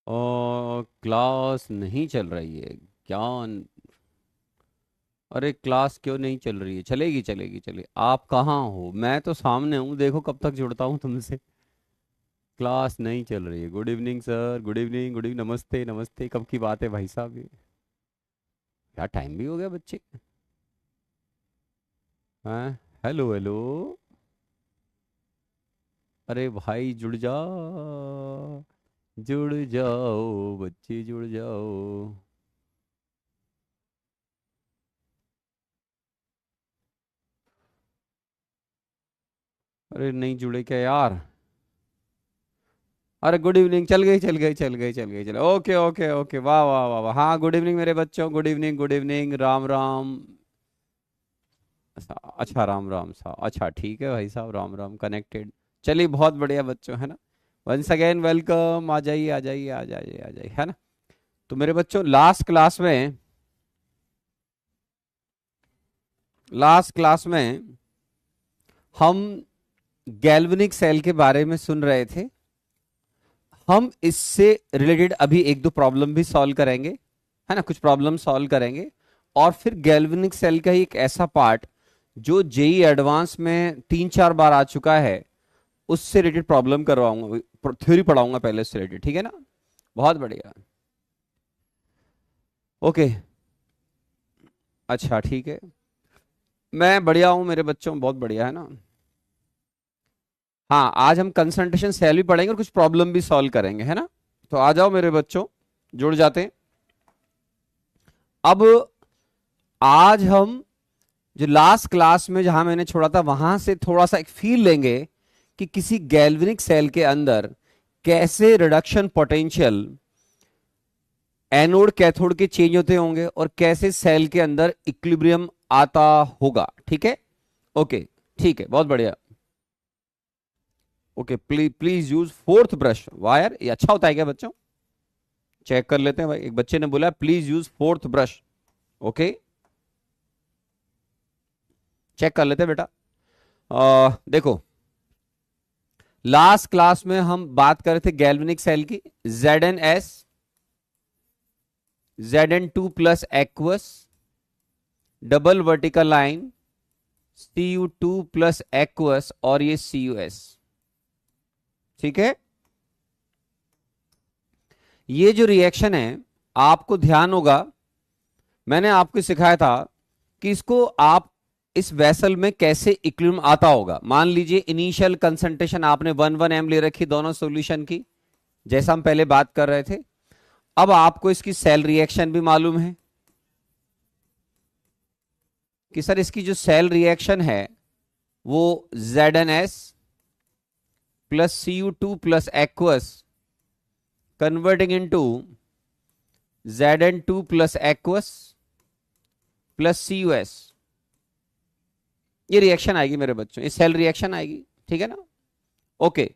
और क्लास नहीं चल रही है क्या? अरे क्लास क्यों नहीं चल रही है? चलेगी चलेगी चलेगी। आप कहाँ हो? मैं तो सामने हूँ, देखो कब तक जुड़ता हूँ तुमसे। क्लास नहीं चल रही है। Good evening sir, good evening, good evening, नमस्ते नमस्ते। कब की बात है भाई साहब ये? क्या टाइम भी हो गया बच्चे। हाँ। Hello hello. अरे भाई जुड़ जाओ, जुड़ जाओ बच्चे, जुड़ जाओ। अरे नहीं जुड़े क्या यार? अरे गुड इवनिंग, चल गई चल गई चल गई चल गई चल, ओके ओके ओके, वाह वाह वाह वाह। हाँ गुड इवनिंग मेरे बच्चों, good evening good evening, Ram Ram. अच्छा राम राम सा, अच्छा ठीक है भाई साहब, राम राम कनेक्टेड। चलिए बहुत बढ़िया बच्चों, है ना। वंस अगेन वेलकम, आ जाइए आ जाइए आ जाइए आ जाइए, है ना। तो मेरे बच्चों लास्ट क्लास में हम गैल्वेनिक सेल के बारे में सुन रहे थे। हम इससे रिलेटेड अभी एक दो प्रॉब्लम भी सॉल्व करेंगे, है ना, कुछ प्रॉब्लम सॉल्व करेंगे। और फिर गैल्वेनिक सेल का ही एक ऐसा पार्ट जो जेई एडवांस में 3-4 बार आ चुका है, उससे रिलेटेड प्रॉब्लम करवाऊंगा, थ्योरी पढ़ाऊंगा पहले उससे रिलेटेड, ठीक है ना। बहुत बढ़िया। ओके। अच्छा ठीक है। मैं बढ़िया हूं मेरे बच्चों, बहुत बढ़िया, है ना। हाँ आज हम कंसंट्रेशन सेल भी पढ़ेंगे और कुछ प्रॉब्लम भी सॉल्व करेंगे, है ना। तो आ जाओ मेरे बच्चों, जुड़ जाते हैं। अब आज हम जो लास्ट क्लास में जहां मैंने छोड़ा था वहां से थोड़ा सा एक फील लेंगे कि किसी गैल्वेनिक सेल के अंदर कैसे रिडक्शन पोटेंशियल एनोड कैथोड के चेंज होते होंगे और कैसे सेल के अंदर इक्विलिब्रियम आता होगा, ठीक है। ओके ठीक है, बहुत बढ़िया। Okay please please use fourth brush wire, ये अच्छा होता है क्या बच्चों? चेक कर लेते हैं भाई, एक बच्चे ने बोला please use fourth brush. Okay check कर लेते हैं बेटा। देखो लास्ट क्लास में हम बात कर रहे थे गैल्वेनिक सेल की। Zn(S), Zn2 plus aqueous, double vertical line, Cu2 plus aqueous और ये Cus, ठीक है। ये जो रिएक्शन है, आपको ध्यान होगा मैंने आपको सिखाया था कि इसको आप इस वेसल में कैसे इक्विलिब्रियम आता होगा। मान लीजिए इनिशियल कंसंट्रेशन आपने 1 1 m ले रखी दोनों सॉल्यूशन की, जैसा हम पहले बात कर रहे थे। अब आपको इसकी सेल रिएक्शन भी मालूम है कि सर इसकी जो सेल रिएक्शन है वो Zn(S) plus Cu2 plus aqueous converting into Zn2 plus aqueous plus Cus, ये रिएक्शन आएगी मेरे बच्चों, ये सेल रिएक्शन आएगी, ठीक है ना। ओके।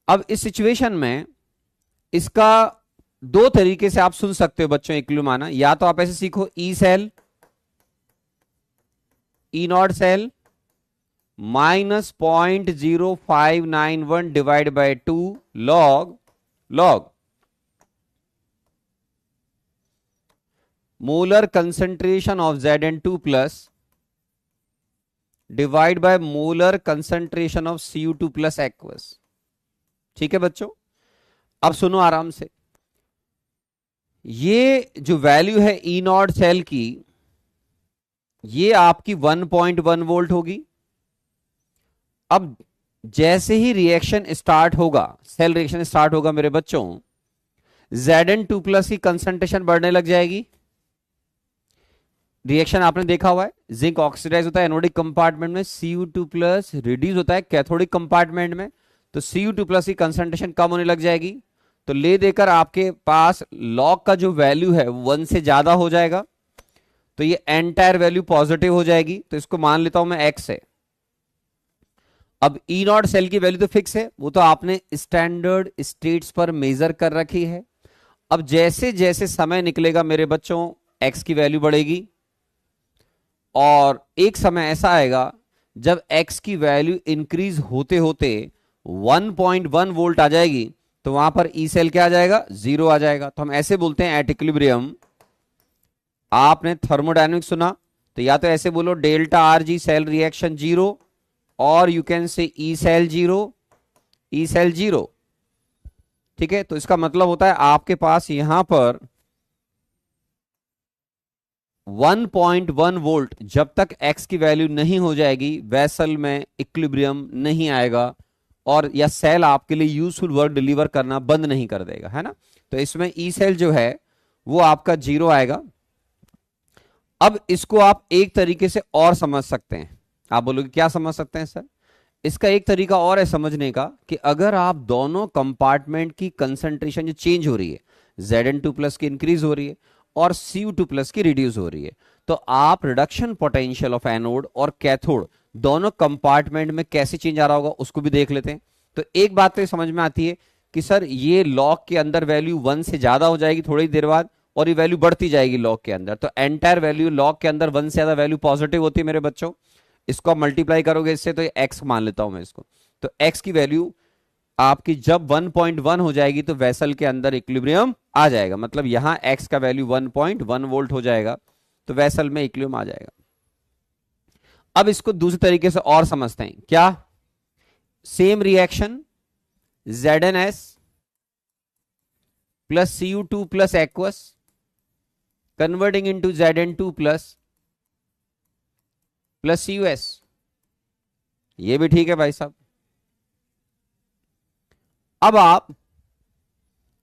अब इस सिचुएशन में इसका दो तरीके से आप सुन सकते हो बच्चों इक्विलिब्रियम आना। या तो आप ऐसे सीखो E cell, E naught cell -0.0591 divide by 2 log log molar concentration of Zn2 plus divide by molar concentration of Cu2 plus aqueous, ठीक है बच्चों। अब सुनो आराम से, ये जो वैल्यू है ई नॉट सेल की, ये आपकी 1.1 वोल्ट होगी। अब जैसे ही रिएक्शन स्टार्ट होगा, सेल रिएक्शन स्टार्ट होगा मेरे बच्चों, Zn2 प्लस की कंसंट्रेशन बढ़ने लग जाएगी। रिएक्शन आपने देखा हुआ है, जिंक ऑक्सीडाइज होता है एनोडिक कंपार्टमेंट में, Cu2 प्लस रिड्यूस होता है कैथोडिक कंपार्टमेंट में। तो Cu2 प्लस की कंसंट्रेशन कम होने लग जाएगी, तो ले देकर आपके पास लॉग का जो वैल्यू है 1 से ज्यादा हो जाएगा, तो ये एंटायर वैल्यू पॉजिटिव हो जाएगी। तो इसको मान लेता हूं मैं x है। अब ई नॉट सेल की वैल्यू तो फिक्स है, वो तो आपने स्टैंडर्ड स्टेट्स पर मेजर कर रखी है। अब जैसे जैसे समय निकलेगा मेरे बच्चों, x की वैल्यू बढ़ेगी और एक समय ऐसा आएगा जब x की वैल्यू इंक्रीज होते होते 1.1 वोल्ट आ जाएगी। तो वहां पर ई सेल क्या आ जाएगा, 0 आ जाएगा। तो हम ऐसे बोलते हैं एट इक्विलिब्रियम, आपने थर्मोडायनेमिक्स सुना तो या तो ऐसे बोलो delta R G cell reaction 0, और you can say E cell 0, E cell 0। ठीक है, तो इसका मतलब होता है आपके पास यहां पर 1.1 वोल्ट जब तक एक्स की वैल्यू नहीं हो जाएगी वेसल में इक्विलिब्रियम नहीं आएगा, और या सेल आपके लिए यूजफुल वर्क डिलीवर करना बंद नहीं कर देगा, है ना। तो इसमें ई सेल जो है वो आपका 0 आएगा। अब इसको आप एक तरीके से और समझ सकते हैं। आप बोलोगे क्या समझ सकते हैं सर? इसका एक तरीका और है समझने का कि अगर आप दोनों कंपार्टमेंट की कंसंट्रेशन जो चेंज हो रही है, Zn2+ की इंक्रीज हो रही है और Cu2+ की रिड्यूस हो रही है, तो आप रिडक्शन पोटेंशियल ऑफ एनोड और कैथोड दोनों कंपार्टमेंट में कैसे चेंज आ रहा होगा उसको भी देख लेते हैं। तो एक बात तो समझ में आती है कि सर ये लॉग के अंदर वैल्यू 1 से ज्यादा हो जाएगी थोड़ी देर बाद, और ये वैल्यू बढ़ती जाएगी लॉग के अंदर। तो एंटायर वैल्यू लॉग के अंदर 1 से ज्यादा वैल्यू पॉजिटिव होती है मेरे बच्चों। इसको आप मल्टीप्लाई करोगे इससे, तो ये एक्स मान लेता हूं मैं इसको। तो एक्स की वैल्यू आपकी जब 1.1 हो जाएगी तो वेसल के अंदर इक्विलिब्रियम आ जाएगा, मतलब यहां एक्स का वैल्यू 1.1 वोल्ट हो जाएगा, तो वेसल में इक्विलिब्रियम आ जाएगा। अब इसको दूसरे तरीके से और समझते हैं, क्या? Same reaction ZnS plus Cu2 plus aqueous converting into Zn2 plus Cus, ये भी ठीक है भाई साहब। अब आप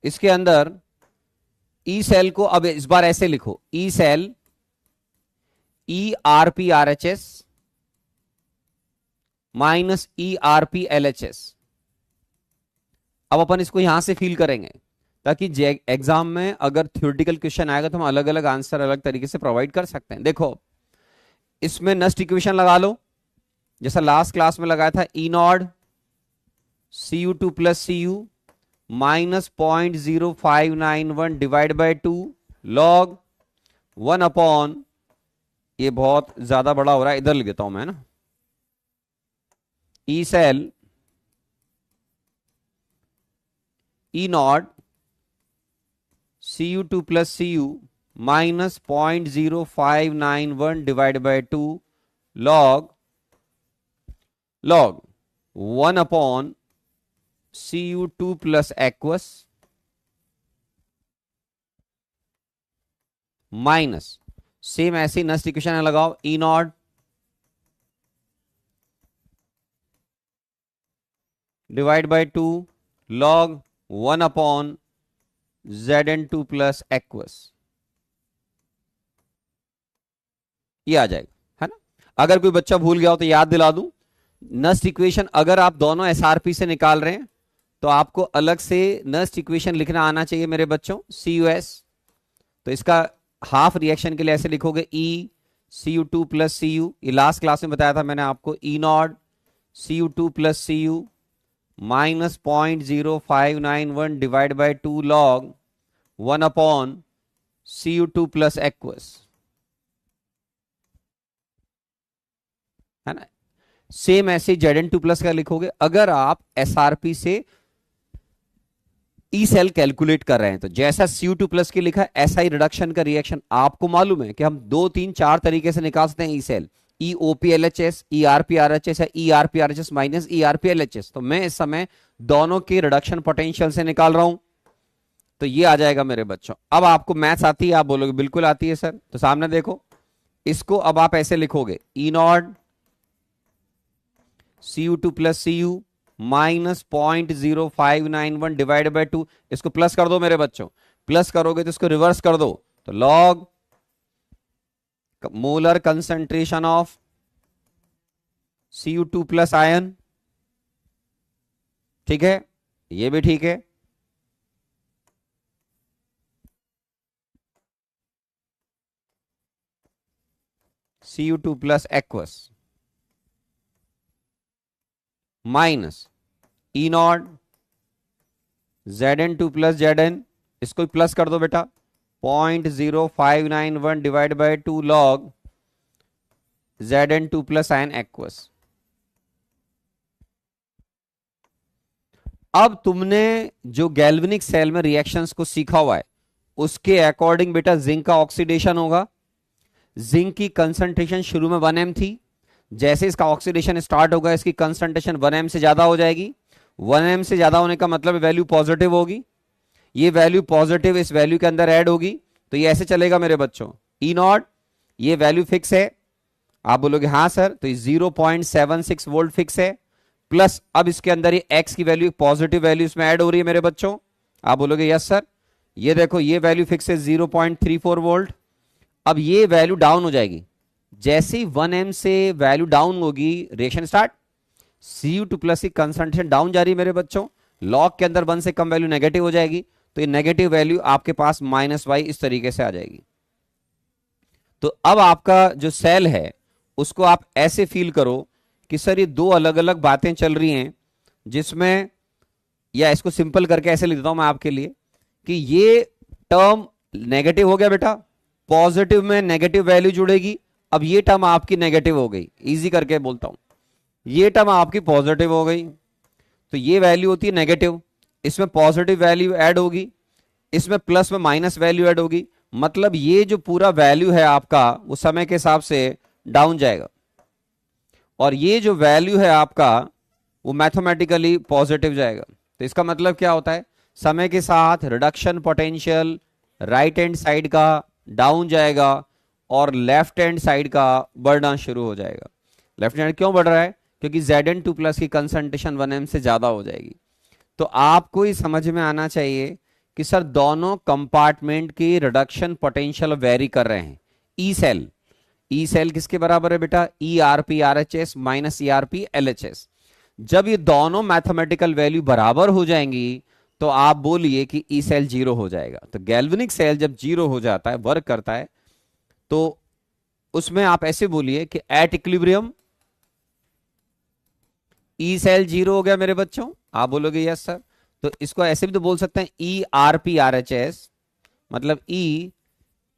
इसके अंदर ई सेल को अब इस बार ऐसे लिखो, E cell ErpRHS minus ErpLHS। अब अपन इसको यहां से फील करेंगे ताकि एग्जाम में अगर थ्योरेटिकल क्वेश्चन आएगा तो हम अलग अलग आंसर अलग तरीके से प्रोवाइड कर सकते हैं। देखो इसमें नस्ट इक्वेशन लगा लो जैसा लास्ट क्लास में लगाया था, E naught Cu2 plus Cu minus 0.0591 divide by 2 log 1 upon, ये बहुत ज्यादा बड़ा हो रहा है इधर लिख देता हूं मैं ना, E cell E naught Cu2 plus Cu minus 0.0591 divide by 2 log 1 upon Cu2 plus aqueous minus, same ऐसे नस्ट इक्वेशन लगाओ, E naught divide by 2 log 1 upon Zn2 plus aqueous, ये आ जाएगा, है ना। अगर कोई बच्चा भूल गया हो तो याद दिला दूं, नस्ट इक्वेशन अगर आप दोनों एसआरपी से निकाल रहे हैं तो आपको अलग से नस्ट इक्वेशन लिखना आना चाहिए मेरे बच्चों, CUS। तो इसका हाफ रिएक्शन के लिए ऐसे लिखोगे E Cu2 प्लस Cu, ये लास्ट क्लास में बताया था मैंने आपको, E not Cu2 plus Cu minus 0.0591 divide by 2 log 1 upon Cu2 plus aqueous, है ना। सेम ऐसे Zn2 प्लस का लिखोगे अगर आप एसआरपी से ई सेल कैलकुलेट कर रहे हैं। तो जैसा Cu2 प्लस की लिखा है ऐसा ही रिडक्शन का रिएक्शन आपको मालूम है कि हम 2 3 4 तरीके से निकाल सकते हैं ई सेल, EOPLHS, ERPRHS या ERPRHS माइनस ERPLHS। तो मैं इस समय दोनों के रिडक्शन पोटेंशियल से निकाल रहा हूं, तो ये आ जाएगा मेरे बच्चों। अब आपको मैथ्स आती है? आप बोलोगे बिल्कुल आती है सर। तो सामने देखो, इसको अब आप ऐसे लिखोगे, E naught Cu2 plus Cu minus 0.0591 divide by 2, इसको प्लस कर दो मेरे बच्चों, प्लस करोगे तो इसको रिवर्स कर दो, तो log molar concentration of Cu2 plus ion, ठीक है, ये भी ठीक है। Cu2 plus aqueous minus E not Zn2 plus Zn, इसको प्लस कर दो बेटा, 0.0591 divide by 2 log Zn2 plus ion aqueous. अब तुमने जो गैल्वेनिक सेल में रिएक्शंस को सीखा हुआ है उसके अकॉर्डिंग बेटा जिंक का ऑक्सीडेशन होगा। जिंक की कंसंट्रेशन शुरू में 1 m थी, जैसे इसका ऑक्सीडेशन स्टार्ट होगा इसकी कंसंट्रेशन 1 m से ज्यादा हो जाएगी। 1 m से ज्यादा होने का मतलब वैल्यू पॉजिटिव होगी, ये वैल्यू पॉजिटिव इस वैल्यू के अंदर ऐड होगी, तो ये ऐसे चलेगा मेरे बच्चों। ई नॉट ये वैल्यू फिक्स है, आप बोलोगे हाँ सर, तो 0.76 वोल्ट फिक्स है, प्लस अब इसके अंदर ये एक्स की वैल्यू पॉजिटिव वैल्यू इसमें ऐड हो रही है मेरे बच्चों, आप बोलोगे यस सर। ये देखो ये वैल्यू फिक्स है 0.34 वोल्ट। अब ये वैल्यू डाउन हो जाएगी, जैसे ही 1 m से वैल्यू डाउन होगी रिएक्शन स्टार्ट। Cu2 प्लस की कंसंट्रेशन डाउन जा रही है मेरे बच्चों, लॉग के अंदर 1 से कम वैल्यू नेगेटिव हो जाएगी, तो ये नेगेटिव वैल्यू आपके पास -y इस तरीके से आ जाएगी। तो अब आपका जो सेल है उसको आप ऐसे फील करो कि सर ये दो अलग अलग बातें चल रही हैं, जिसमें, या इसको सिंपल करके ऐसे लिख देता हूं मैं आपके लिए कि ये टर्म नेगेटिव हो गया बेटा, पॉजिटिव में नेगेटिव वैल्यू जुड़ेगी, अब ये टर्म आपकी नेगेटिव हो गई, इजी करके बोलता हूं, ये टर्म आपकी पॉजिटिव हो गई, तो ये वैल्यू होती है नेगेटिव, इसमें पॉजिटिव वैल्यू ऐड होगी, इसमें प्लस में माइनस वैल्यू ऐड होगी, मतलब ये जो पूरा वैल्यू है आपका वो समय के हिसाब से डाउन जाएगा, और ये जो वैल्यू है आपका वो मैथमेटिकली पॉजिटिव जाएगा। तो इसका मतलब क्या होता है, समय के साथ reduction potential right hand side का डाउन जाएगा और लेफ्ट हैंड साइड का बढ़ना शुरू हो जाएगा। लेफ्ट हैंड क्यों बढ़ रहा है, क्योंकि Zn2 प्लस की कंसंट्रेशन 1 m से ज्यादा हो जाएगी। तो आपको ही समझ में आना चाहिए कि सर दोनों कंपार्टमेंट की रिडक्शन पोटेंशियल वेरी कर रहे हैं। ई सेल किसके बराबर है बेटा, ErPRHS माइनस ErPLHS। जब ये दोनों मैथमेटिकल वैल्यू बराबर हो जाएंगी तो आप बोलिए कि ई सेल 0 हो जाएगा। तो गैल्वेनिक सेल जब 0 हो जाता है, वर्क करता है, तो उसमें आप ऐसे बोलिए कि एट इक्विलिब्रियम ई सेल 0 हो गया मेरे बच्चों, आप बोलोगे यस सर। तो इसको ऐसे भी तो बोल सकते हैं ErPRHS मतलब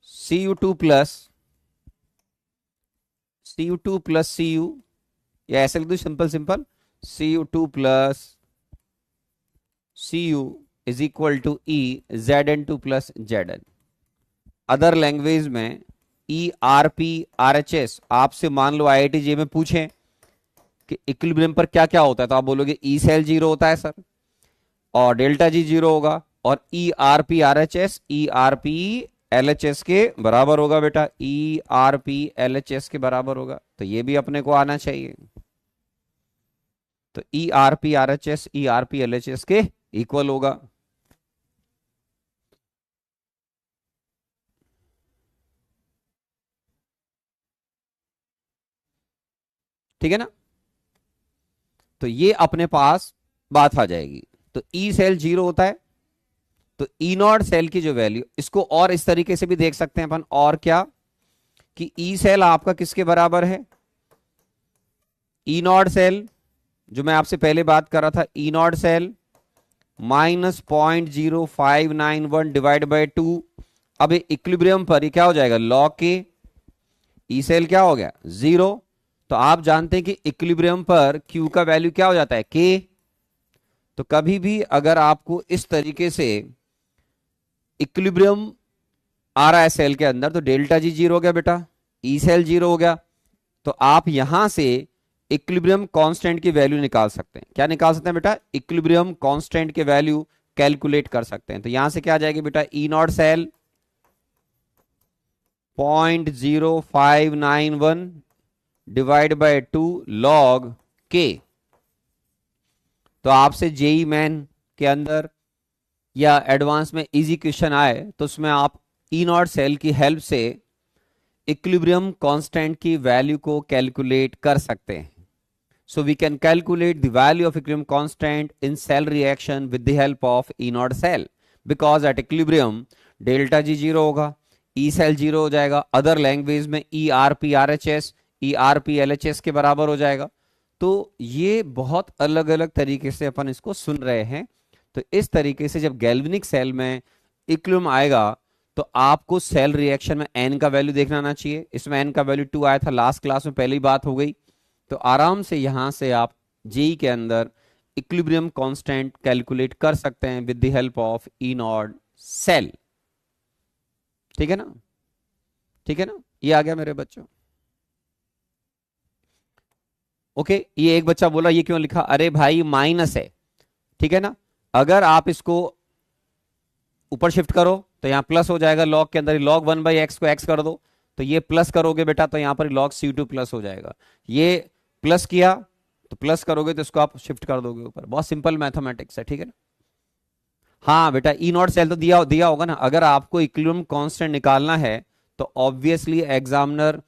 Cu2 प्लस Cu, या ऐसे लिख दो simple simple, Cu2 plus Cu is equal to Zn2 plus Zn। Other language में ErPRHS आपसे मान लो IIT JEE में पूछें कि इक्विलिब्रियम पर क्या क्या होता है, तो आप बोलोगे ई सेल 0 होता है सर, और डेल्टा जी 0 होगा, और ErPRHS ErPLHS के बराबर होगा बेटा, ErPLHS के बराबर होगा, तो ये भी अपने को आना चाहिए। तो ErPRHS ErPLHS के इक्वल होगा। ठीक है ना, तो ये अपने पास बात आ जाएगी। तो ई सेल 0 होता है, तो ई नॉट सेल की जो वैल्यू, इसको और इस तरीके से भी देख सकते हैं अपन, और क्या कि ई सेल आपका किसके बराबर है, ई नॉट सेल जो मैं आपसे पहले बात कर रहा था, ई नॉट सेल -0.0591 डिवाइड बाय 2। अब इक्विलिब्रियम पर ये क्या हो जाएगा, लॉग के, ई सेल क्या हो गया 0। तो आप जानते हैं कि इक्विलिब्रियम पर Q का वैल्यू क्या हो जाता है, K। तो कभी भी अगर आपको इस तरीके से इक्विलिब्रियम आ रहा है सेल के अंदर, तो डेल्टा जी 0 हो गया बेटा, ई सेल 0 हो गया, तो आप यहां से इक्विलिब्रियम कांस्टेंट की वैल्यू निकाल सकते हैं। क्या निकाल सकते हैं बेटा, इक्विलिब्रियम कांस्टेंट की वैल्यू कैलकुलेट कर सकते हैं। तो यहां से क्या आ जाएगी बेटा, E naught cell 0.0591 divide by 2 log के। तो आपसे जेई मैन के अंदर या एडवांस में इजी क्वेश्चन आए तो उसमें आप ई नॉट सेल की हेल्प से इक्विलिब्रियम कांस्टेंट की वैल्यू को कैलकुलेट कर सकते हैं। So we can calculate the value of equilibrium constant in cell reaction with the help of E naught cell, because at equilibrium delta G 0 होगा, E cell 0 हो जाएगा, other language में ErPRHS ErPLHS के बराबर हो जाएगा। तो ये बहुत अलग अलग तरीके से अपन इसको सुन रहे हैं। तो इस तरीके से जब गैल्वेनिक सेल में इक्विलिब्रियम आएगा तो आपको सेल रिएक्शन में n का वैल्यू देखना आना चाहिए। इसमें n का वैल्यू 2 आया था लास्ट क्लास में, पहली बात हो गई। तो आराम से यहां से आप जेई के अंदर इक्विलिब्रियम कांस्टेंट कैलकुलेट कर सकते हैं with the help of E naught cell. ठीक है ना, ठीक है ना, ये आ गया मेरे बच्चों। ओके, ये एक बच्चा बोला ये क्यों लिखा, अरे भाई माइनस है, ठीक है ना। अगर आप इसको ऊपर शिफ्ट करो तो यहां प्लस हो जाएगा, लॉग के अंदर लॉग 1/x को x कर दो, तो ये प्लस करोगे बेटा तो यहां पर लॉग C2 प्लस हो जाएगा। ये प्लस किया तो प्लस करोगे तो इसको आप शिफ्ट कर दोगे ऊपर, बहुत सिंपल मैथमेटिक्स है, ठीक है ना। हाँ बेटा, ई नॉट सेल तो दिया दिया होगा ना, अगर आपको इक्विलिब्रियम कांस्टेंट निकालना है तो obviously examiner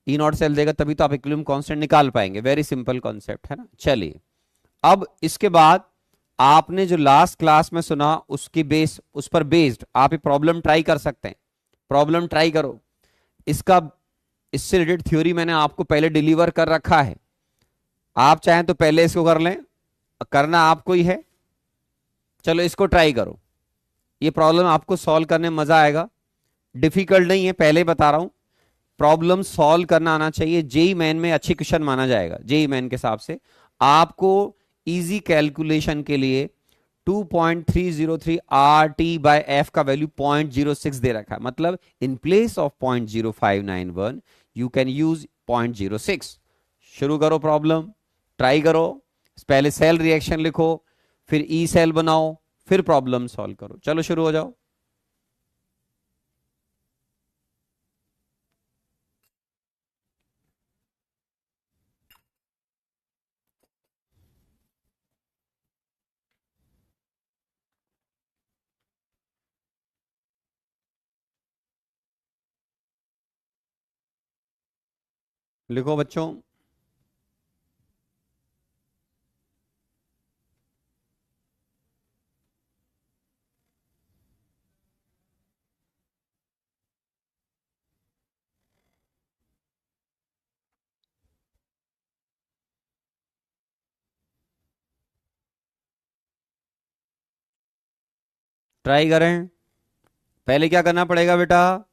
E naught cell देगा, तभी तो आप इक्विलिब्रियम कांस्टेंट निकाल पाएंगे। वेरी सिंपल कॉन्सेप्ट है ना। चलिए, अब इसके बाद आपने जो लास्ट क्लास में सुना उसकी बेस, उस पर बेस्ड आप ये प्रॉब्लम ट्राई कर सकते हैं। प्रॉब्लम ट्राई करो, इसका इससे रिलेटेड थ्योरी मैंने आपको पहले डिलीवर कर रखा है, आप चाहें तो पहले इसको कर लें, करना आपको ही है। चलो इसको ट्राई करो, ये प्रॉब्लम आपको सॉल्व करने में मजा आएगा, डिफिकल्ट नहीं है, पहले ही बता रहा हूं। प्रॉब्लम सॉल्व करना आना चाहिए, जेई मेन में अच्छी क्वेश्चन माना जाएगा, जेई मेन के हिसाब से। आपको इजी कैलकुलेशन के लिए 2.303 आर टी बाय एफ का वैल्यू 0.06 दे रखा है, मतलब in place of 0.0591 you can use 0.06। शुरू करो प्रॉब्लम, ट्राई करो, पहले सेल रिएक्शन लिखो, फिर ई सेल बनाओ, फिर प्रॉब्लम सॉल्व करो। चलो शुरू हो जाओ। लिखो बच्चों। ट्राई करें। पहले क्या करना पड़ेगा बेटा,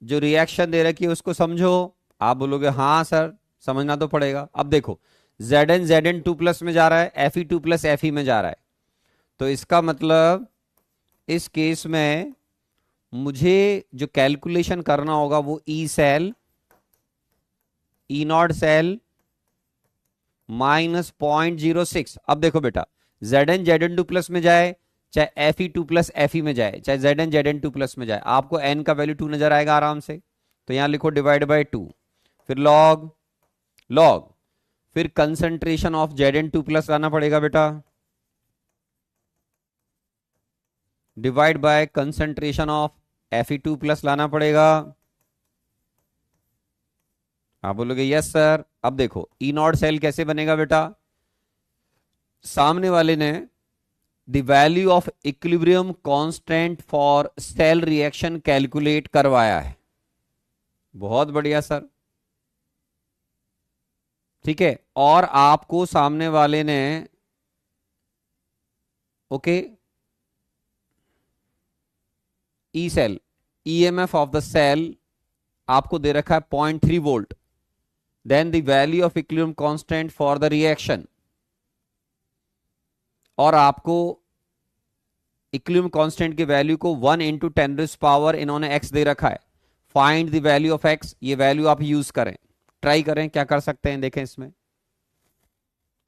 जो रिएक्शन दे रखी है उसको समझो। आप बोलोगे हाँ सर समझना तो पड़ेगा। अब देखो, Zn टू प्लस में जा रहा है, Fe2 प्लस Fe में जा रहा है, तो इसका मतलब इस केस में मुझे जो कैलकुलेशन करना होगा वो E cell, E naught cell -0.06। अब देखो बेटा, Zn टू प्लस में जाए, चाहे Fe2 प्लस Fe में जाए, चाहे Zn टू प्लस में जाए, आपको n का वैल्यू 2 नजर आएगा आराम से। तो यहां लिखो डिवाइड बाय 2, फिर लॉग लॉग, फिर concentration of Zn two plus लाना पड़ेगा बेटा, divide by concentration of Fe2 plus लाना पड़ेगा। आप बोलोगे यस सर। अब देखो ई नॉट सेल कैसे बनेगा बेटा, सामने वाले ने the value of equilibrium constant for sale reaction calculate करवाया है। बहुत बढ़िया सर, ठीक है। और आपको सामने वाले ने okay E cell, EMF of the cell आपको दे रखा है 0.3 volt, then the value of equilibrium constant for the reaction, और आपको इक्विलिब्रियम कांस्टेंट की वैल्यू को 1 × 10⁻⁴ इन्होंने x दे रखा है। Find the value of x, ये वैल्यू आप यूज करें, ट्राई करें क्या कर सकते हैं, देखें इसमें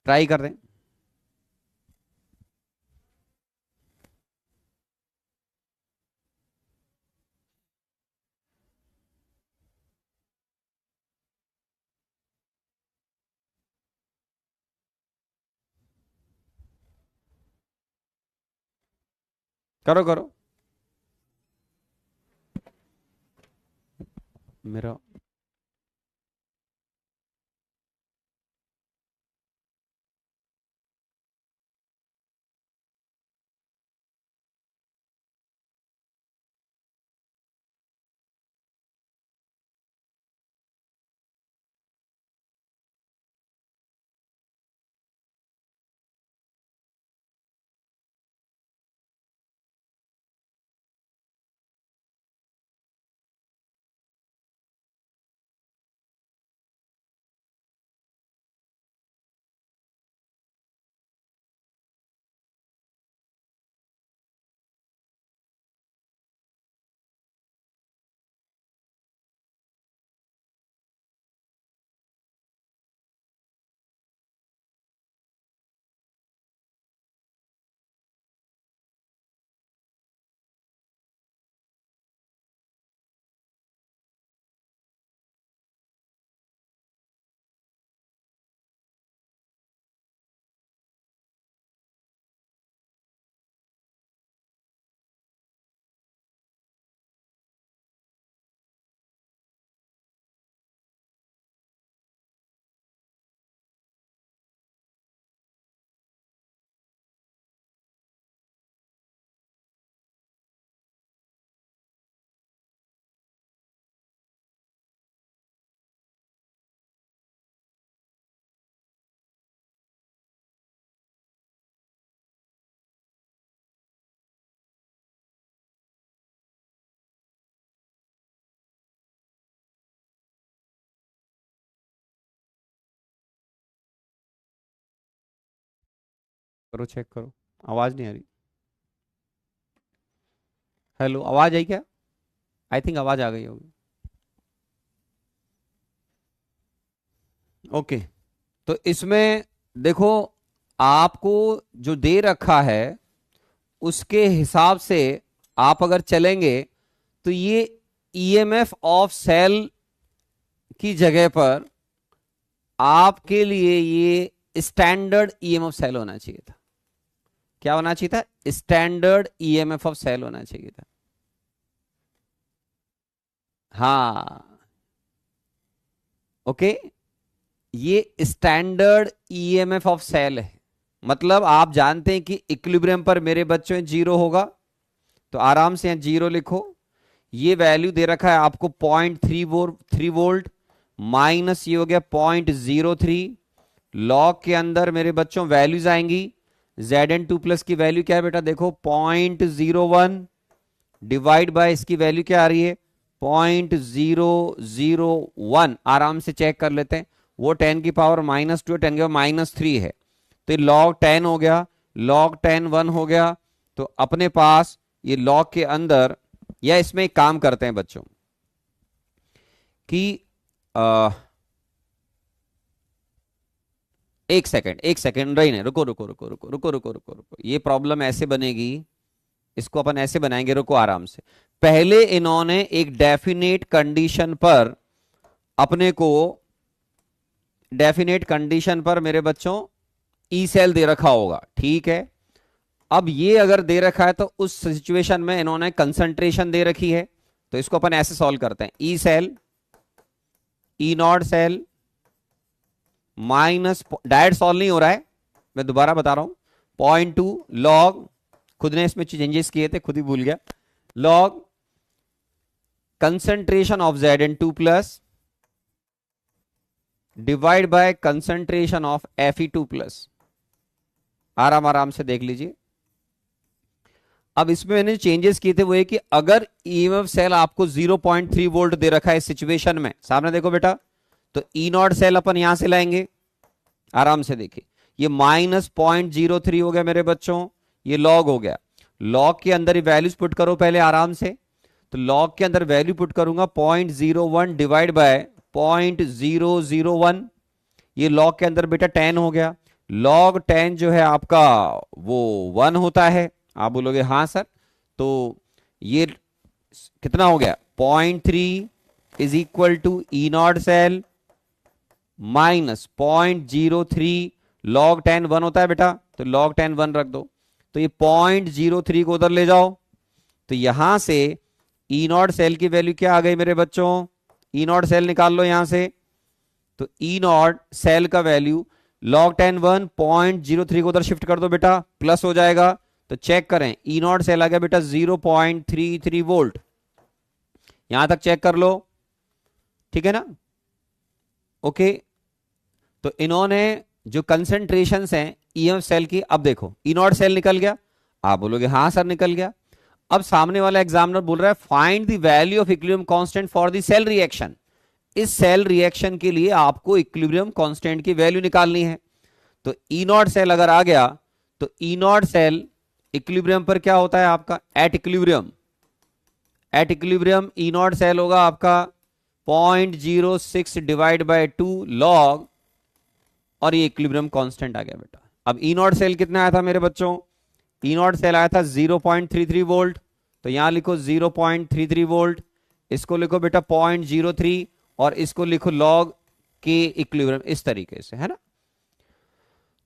ट्राई कर रहे हैं। करो करो। मेरा करो, चेक करो, आवाज नहीं आ रही। हेलो, आवाज आई क्या? आई थिंक आवाज आ गई होगी। ओके, तो इसमें देखो, आपको जो दे रखा है उसके हिसाब से आप अगर चलेंगे तो ये ईएमएफ ऑफ सेल की जगह पर आपके लिए ये स्टैंडर्ड ईएमएफ सेल होना चाहिए था। क्या होना चाहिए था? स्टैंडर्ड ईएमएफ ऑफ सेल होना चाहिए था। हाँ, ओके, ये स्टैंडर्ड ईएमएफ ऑफ सेल है। मतलब आप जानते हैं कि इक्विलिब्रियम पर मेरे बच्चों में जीरो होगा, तो आराम से यहां जीरो लिखो। ये वैल्यू दे रखा है आपको 0.3 वोल्ट, माइनस ये हो गया 0.03। लॉग के अंदर मेरे बच्चों वैल्यूज आएंगी। Zn2 प्लस की वैल्यू क्या है बेटा? देखो 0.01 डिवाइड बाय इसकी वैल्यू क्या आ रही है? 0.001। आराम से चेक कर लेते हैं। वो 10 की पावर -2, 10 की पावर -3 है, तो लॉग 10 हो गया, लॉग 10 1 हो गया। तो अपने पास ये लॉग के अंदर, या इसमें एक काम करते हैं बच्चों कि एक सेकंड, एक सेकंड, रही नहीं, रुको रुको रुको रुको रुको रुको रुको रुको, ये प्रॉब्लम ऐसे बनेगी, इसको अपन ऐसे बनाएंगे, रुको आराम से। पहले इन्होंने एक डेफिनेट कंडीशन पर अपने को, डेफिनेट कंडीशन पर मेरे बच्चों ई सेल दे रखा होगा, ठीक है। अब ये अगर दे रखा है तो उस सिचुएशन में इन्होंने कंसंट्रेशन दे रखी है, तो इसको अपन ऐसे सॉल्व करते हैं। E cell, E naught cell minus, direct solve नहीं हो रहा है, मैं दोबारा बता रहा हूं, 0.2 लॉग, खुद ने इसमें चेंजेस किए थे, खुद ही भूल गया, log concentration of Zn2 plus divide bye concentration of Fe2 plus. आराम आराम से देख लीजिए। अब इसमें मैंने चेंजेस किए थे वो ये कि अगर ईएमएफ सेल आपको 0.3 वोल्ट दे रखा है इस सिचुएशन में, सामने देखो बेटा, तो ई नॉट सेल अपन यहां से लाएंगे। आराम से देखिए, ये -0.03 हो गया मेरे बच्चों, ये लॉग हो गया। लॉग के अंदर ही वैल्यूज पुट करो पहले आराम से, तो लॉग के अंदर वैल्यू पुट करूंगा 0.01 डिवाइड बाय 0.001। ये लॉग के अंदर बेटा 10 हो गया। लॉग 10 जो है आपका वो 1 होता है। आप बोलोगे हाँ सर, तो ये कितना हो गया? 0.3 is equal to E naught cell minus 0.03। Log 10 1 होता है बेटा, तो लॉग 10 1 रख दो। तो ये 0.03 को उधर ले जाओ, तो यहां से ई नॉट सेल की वैल्यू क्या आ गई मेरे बच्चों? ई नॉट सेल निकाल लो यहां से, तो ई नॉट सेल का वैल्यू लॉग 10 1, 0.03 को उधर शिफ्ट कर दो बेटा, प्लस हो जाएगा। तो चेक करें, ई नॉट सेल आ गया बेटा 0.33 वोल्ट। यहां तक चेक कर लो, ठीक है ना? ओके, तो इन्होंने जो कंसेंट्रेशन हैं ईएमएफ सेल की, अब देखो ई नॉट सेल निकल गया। आप बोलोगे हाँ सर निकल गया। अब सामने वाला एग्जामिनर बोल रहा है find the value of equilibrium constant for the cell reaction. इस सेल रिएक्शन के लिए आपको इक्विलिब्रियम कांस्टेंट की वैल्यू निकालनी है। तो ई नॉट सेल अगर आ गया, तो ई नॉट सेल इक्विलिब्रियम पर क्या होता है आपका? At equilibrium, at equilibrium E naught cell होगा आपका 0.06 डिवाइड बाय 2 लॉग, और ये इक्विलिब्रियम कांस्टेंट आ गया बेटा। अब ई नॉट सेल कितना आया था मेरे बच्चों? ई नॉट सेल आया था 0.33 वोल्ट, तो यहां लिखो 0.33 वोल्ट, इसको लिखो बेटा 0.03, और इसको लिखो लॉग के इक्विलिब्रियम, इस तरीके से, है ना?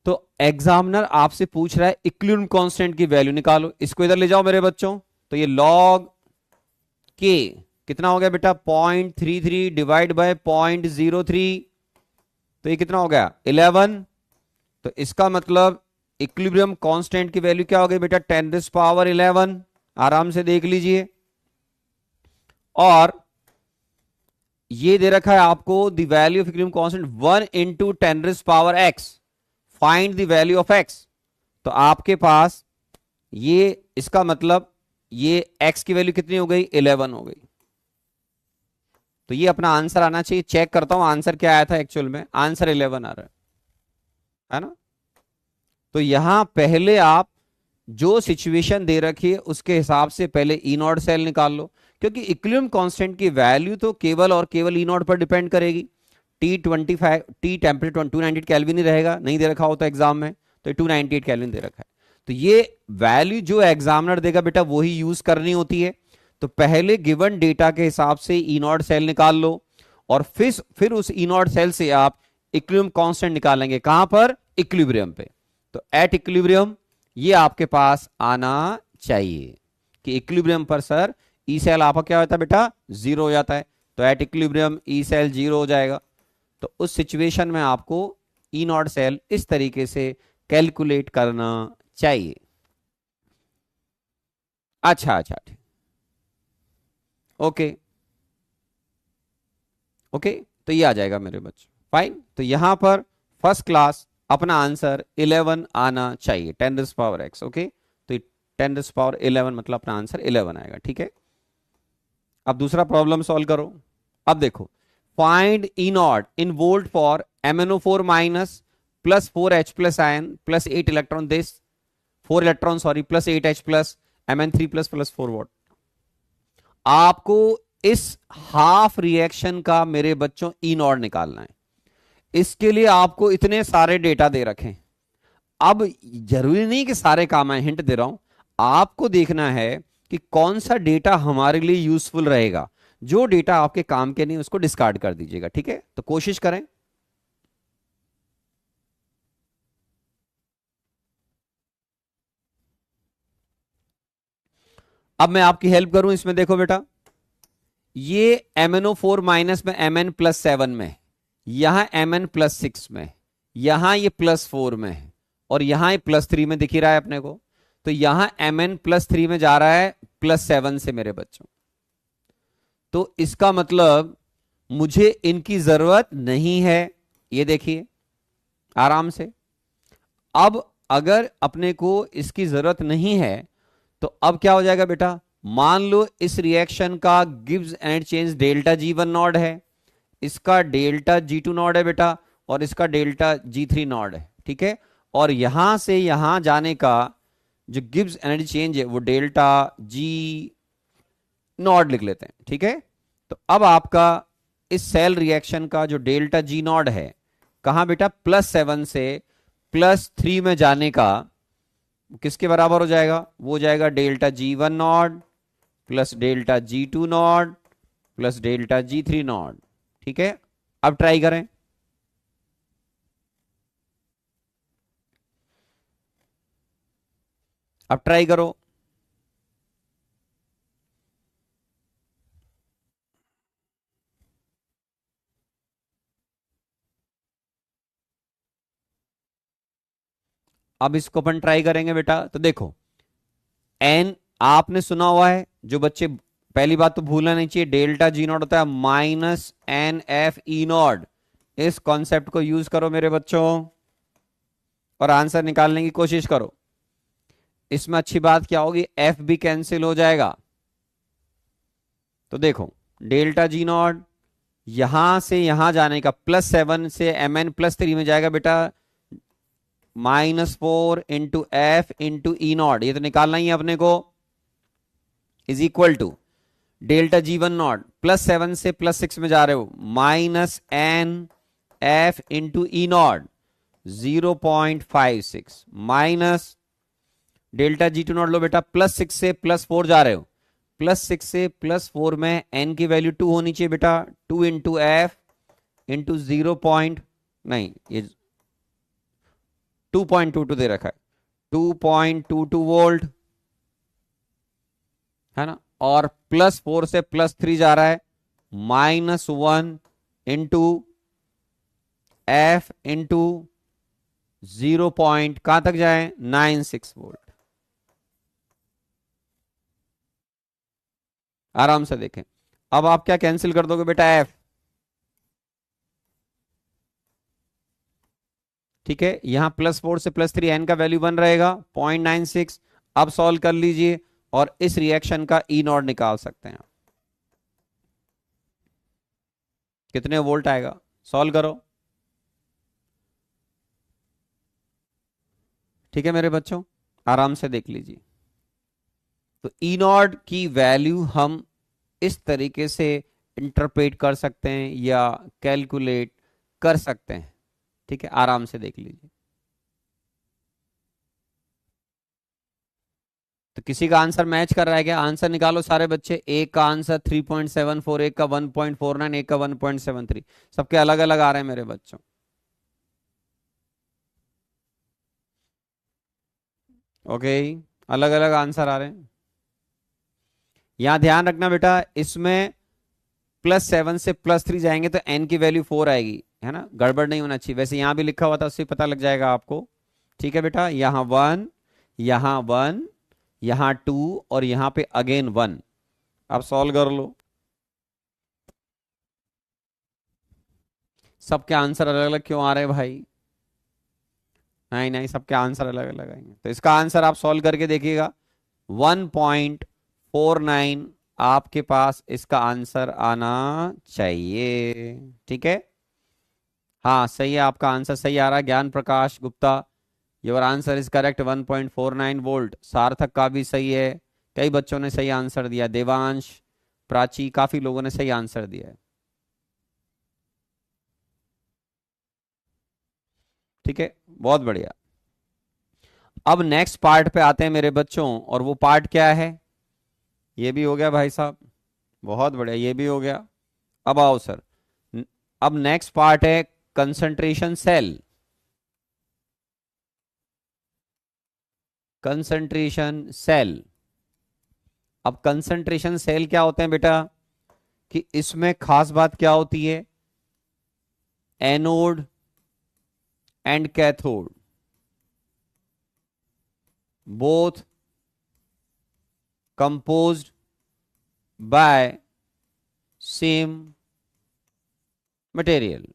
तो एग्जामिनर आपसे पूछ रहा है इक्विलिब्रियम कांस्टेंट की वैल्यू निकालो, इसको इधर ले जाओ मेरे बच्चों। तो ये लॉग के कितना हो गया बेटा? 0.33 डिवाइड बाय 0.03, तो ये कितना हो गया? 11। तो इसका मतलब इक्विलिब्रियम कांस्टेंट की वैल्यू क्या हो गई बेटा? 10⁻11। आराम से देख लीजिए। और ये दे रखा है आपको the value of equilibrium constant 1 into 10⁻x, find the value of x। तो आपके पास ये, इसका मतलब ये x की वैल्यू कितनी हो गई? 11 हो गई। तो ये अपना आंसर आना चाहिए। चेक करता हूं आंसर क्या आया था एक्चुअल में। आंसर 11 आ रहा है ना? तो यहां पहले आप जो सिचुएशन दे रखी है उसके हिसाब से पहले ई नॉट सेल निकाल लो, क्योंकि इक्विलिब्रियम कांस्टेंट की वैल्यू तो केवल और केवल ई नॉट पर डिपेंड करेगी। T25 टी टेम्परेचर 298 केल्विन ही रहेगा, नहीं दे रखा होता एग्जाम में, तो 298 केल्विन दे रखा है। तो ये वैल्यू जो एग्जामिनर देगा बेटा वही यूज करनी होती है। तो पहले गिवन डेटा के हिसाब से ई नॉट सेल निकाल लो, और फिर उस ई नॉट सेल से आप इक्विलिब्रियम कांस्टेंट निकालेंगे। कहां पर? इक्विलिब्रियम पे। तो एट इक्विलिब्रियम ये आपके पास आना चाहिए कि इक्विलिब्रियम पर सर ई सेल आपका क्या होता है बेटा? जीरो हो जाता है। तो at equilibrium E cell zero हो जाएगा। तो उस सिचुएशन में आपको ई नॉट सेल इस तरीके से कैलकुलेट करना चाहिए। अच्छा अच्छा, ठीक, ओके ओके। तो ये आ जाएगा मेरे बच्चों, फाइन। तो यहां पर फर्स्ट क्लास अपना आंसर 11 आना चाहिए, 10⁻x। ओके, तो 10⁻11 मतलब अपना आंसर 11 आएगा, ठीक है। अब दूसरा प्रॉब्लम सॉल्व करो। अब देखो, find E not in volt for MnO4 minus plus 4H plus ion plus 8 electron this 4 electron sorry plus 8H plus Mn3 plus plus 4 what. आपको इस हाफ रिएक्शन का मेरे बच्चों ई नॉट निकालना है। इसके लिए आपको इतने सारे डेटा दे रखे। अब जरूरी नहीं कि सारे काम आए, हिंट दे रहा हूं। आपको देखना है कि कौन सा डेटा हमारे लिए यूजफुल रहेगा। जो डेटा आपके काम के नहीं उसको डिस्कार्ड कर दीजिएगा, ठीक है। तो कोशिश करें। अब मैं आपकी हेल्प करूं इसमें, देखो बेटा, ये MnO4 माइनस में Mn+7 में है, यहां Mn+6 में है, यहां ये +4 में है, और यहां ये +3 में दिख ही रहा है अपने को। तो यहां Mn+3 में जा रहा है +7 से मेरे बच्चों। तो इसका मतलब मुझे इनकी जरूरत नहीं है। ये देखिए आराम से। अब अगर अपने को इसकी जरूरत नहीं है तो अब क्या हो जाएगा बेटा? मान लो इस रिएक्शन का Gibbs and change delta G1 naught है, इसका डेल्टा G2 नॉड है बेटा, और इसका डेल्टा G3 नॉड है, ठीक है। और यहां से यहां जाने का जो गिब्स एनर्जी चेंज है वो डेल्टा G नॉड लिख लेते हैं, ठीक है। तो अब आपका इस सेल रिएक्शन का जो डेल्टा G नॉड है, कहां बेटा? +7 से +3 में जाने का किसके बराबर हो जाएगा? वो हो जाएगा delta G1 not plus delta G2 not plus delta G3 not, ठीक है। अब ट्राई करें। अब ट्राई करो। अब इसको अपन ट्राई करेंगे बेटा। तो देखो, एन आपने सुना हुआ है, जो बच्चे पहली बात तो भूलना नहीं चाहिए, डेल्टा G नॉट होता है -NF E0। इस कॉन्सेप्ट को यूज करो मेरे बच्चों और आंसर निकालने की कोशिश करो। इसमें अच्छी बात क्या होगी? F भी कैंसिल हो जाएगा। तो देखो, डेल्टा G नॉट यहां से यहां जाने का +7 से Mn+3 में जाएगा बेटा, -4 into F into E naught, ये तो निकालना ही है अपने को, is equal to delta G1 naught +7 से +6 में जा रहे हो, -NF into E naught 0.56 minus delta G2 naught लो बेटा, +6 से +4 जा रहे हो, +6 से +4 में n की वैल्यू 2 होनी चाहिए बेटा, 2 इंटू एफ इंटू 0 पॉइंट, नहीं ये 2.22 दे रखा है, 2.22 वोल्ट है ना। और +4 से +3 जा रहा है, -1 इंटू एफ इंटू 0 पॉइंट कहां तक जाए? 96 वोल्ट। आराम से देखें। अब आप क्या कैंसिल कर दोगे बेटा? एफ, ठीक है। यहां +4 से +3 एन का वैल्यू बन रहेगा 0.96। अब सॉल्व कर लीजिए और इस रिएक्शन का ई नॉट निकाल सकते हैं। कितने वोल्ट आएगा? सॉल्व करो। ठीक है मेरे बच्चों, आराम से देख लीजिए। तो ई नॉट की वैल्यू हम इस तरीके से इंटरप्रेट कर सकते हैं या कैलकुलेट कर सकते हैं। ठीक है, आराम से देख लीजिए। तो किसी का आंसर मैच कर रहा है क्या? आंसर निकालो सारे बच्चे। एक का आंसर 3.74, एक का 1.49, एक का 1.73। सबके अलग अलग आ रहे हैं मेरे बच्चों। ओके, अलग अलग आंसर आ रहे हैं। यहां ध्यान रखना बेटा, इसमें +7 से +3 जाएंगे तो n की वैल्यू 4 आएगी, है ना, गड़बड़ नहीं होना चाहिए। वैसे यहां भी लिखा हुआ था, उससे पता लग जाएगा आपको। ठीक है बेटा, यहां 1, यहां 1, यहां 2 और यहां पे अगेन 1। अब सॉल्व कर लो। सबके आंसर अलग अलग क्यों आ रहे हैं भाई? नहीं नहीं, सबके आंसर अलग अलग आएंगे। तो इसका आंसर आप सॉल्व करके देखिएगा। 1.49 आपके पास इसका आंसर आना चाहिए। ठीक है, हाँ सही है, आपका आंसर सही आ रहा है। Gyan Prakash Gupta, your answer is correct, 1.49 volt. Sarthak का भी सही है, कई बच्चों ने सही आंसर दिया। देवांश, प्राची, काफी लोगों ने सही आंसर दिया है। ठीक है, बहुत बढ़िया। अब नेक्स्ट पार्ट पे आते हैं मेरे बच्चों, और वो पार्ट क्या है? ये भी हो गया भाई साहब, बहुत बढ़िया, ये भी हो गया। अब आओ सर, न- अब नेक्स्ट पार्ट है कंसंट्रेशन सेल। Concentration cell. अब कंसंट्रेशन सेल क्या होते हैं बेटा, कि इसमें खास बात क्या होती है? Anode and cathode both composed bye same material.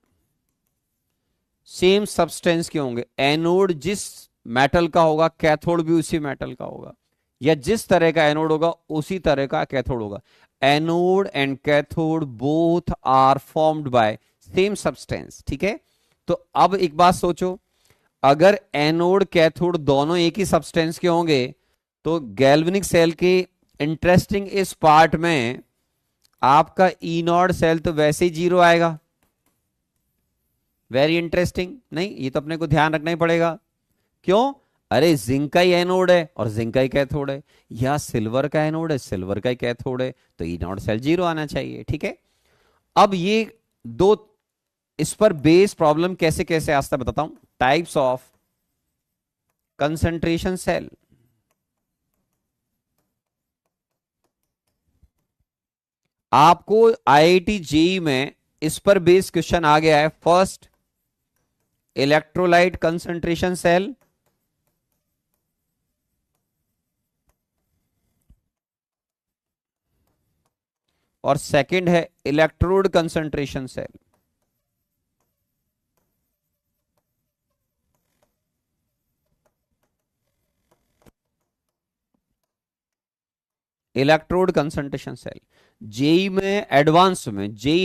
Same substance के होंगे। एनोड जिस मेटल का होगा, कैथोड भी उसी मेटल का होगा, या जिस तरह का एनोड होगा उसी तरह का कैथोड होगा। Anode and cathode both are formed by same substance. ठीक है, तो अब एक बात सोचो, अगर एनोड कैथोड दोनों एक ही सब्सटेंस के होंगे तो गैल्वेनिक सेल के इंटरेस्टिंग इस पार्ट में आपका ई नॉट सेल तो वैसे ही 0 आएगा। वेरी इंटरेस्टिंग, नहीं ये तो अपने को ध्यान रखना ही पड़ेगा। क्यों? अरे जिंक का ही एनोड है और जिंक का ही कैथोड है, या सिल्वर का एनोड है, सिल्वर का ही कैथोड है, तो ई नॉट सेल 0 आना चाहिए। ठीक है, अब ये दो, इस पर बेस प्रॉब्लम कैसे कैसे आता है बताता हूं। Types of concentration cell. आपको आईआईटी जेई में इस पर बेस क्वेश्चन आ गया है। फर्स्ट, इलेक्ट्रोलाइट कंसंट्रेशन सेल, और सेकंड है electrode concentration cell. Electrode concentration cell JEE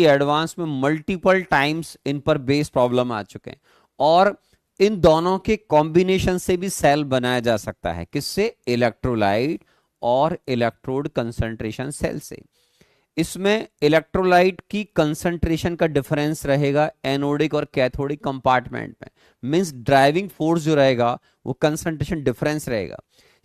advance में मल्टीपल टाइम्स इन पर बेस प्रॉब्लम आ चुके हैं, और इन दोनों के कॉम्बिनेशन से भी सेल बनाया जा सकता है। किससे? इलेक्ट्रोलाइट और इलेक्ट्रोड कंसंट्रेशन सेल से। इसमें इलेक्ट्रोलाइट की कंसंट्रेशन का डिफरेंस रहेगा एनोडिक और कैथोडिक कंपार्टमेंट में। मींस ड्राइविंग फोर्स जो रहेगा वो कंसंट्रेशन डिफरेंस रहेगा।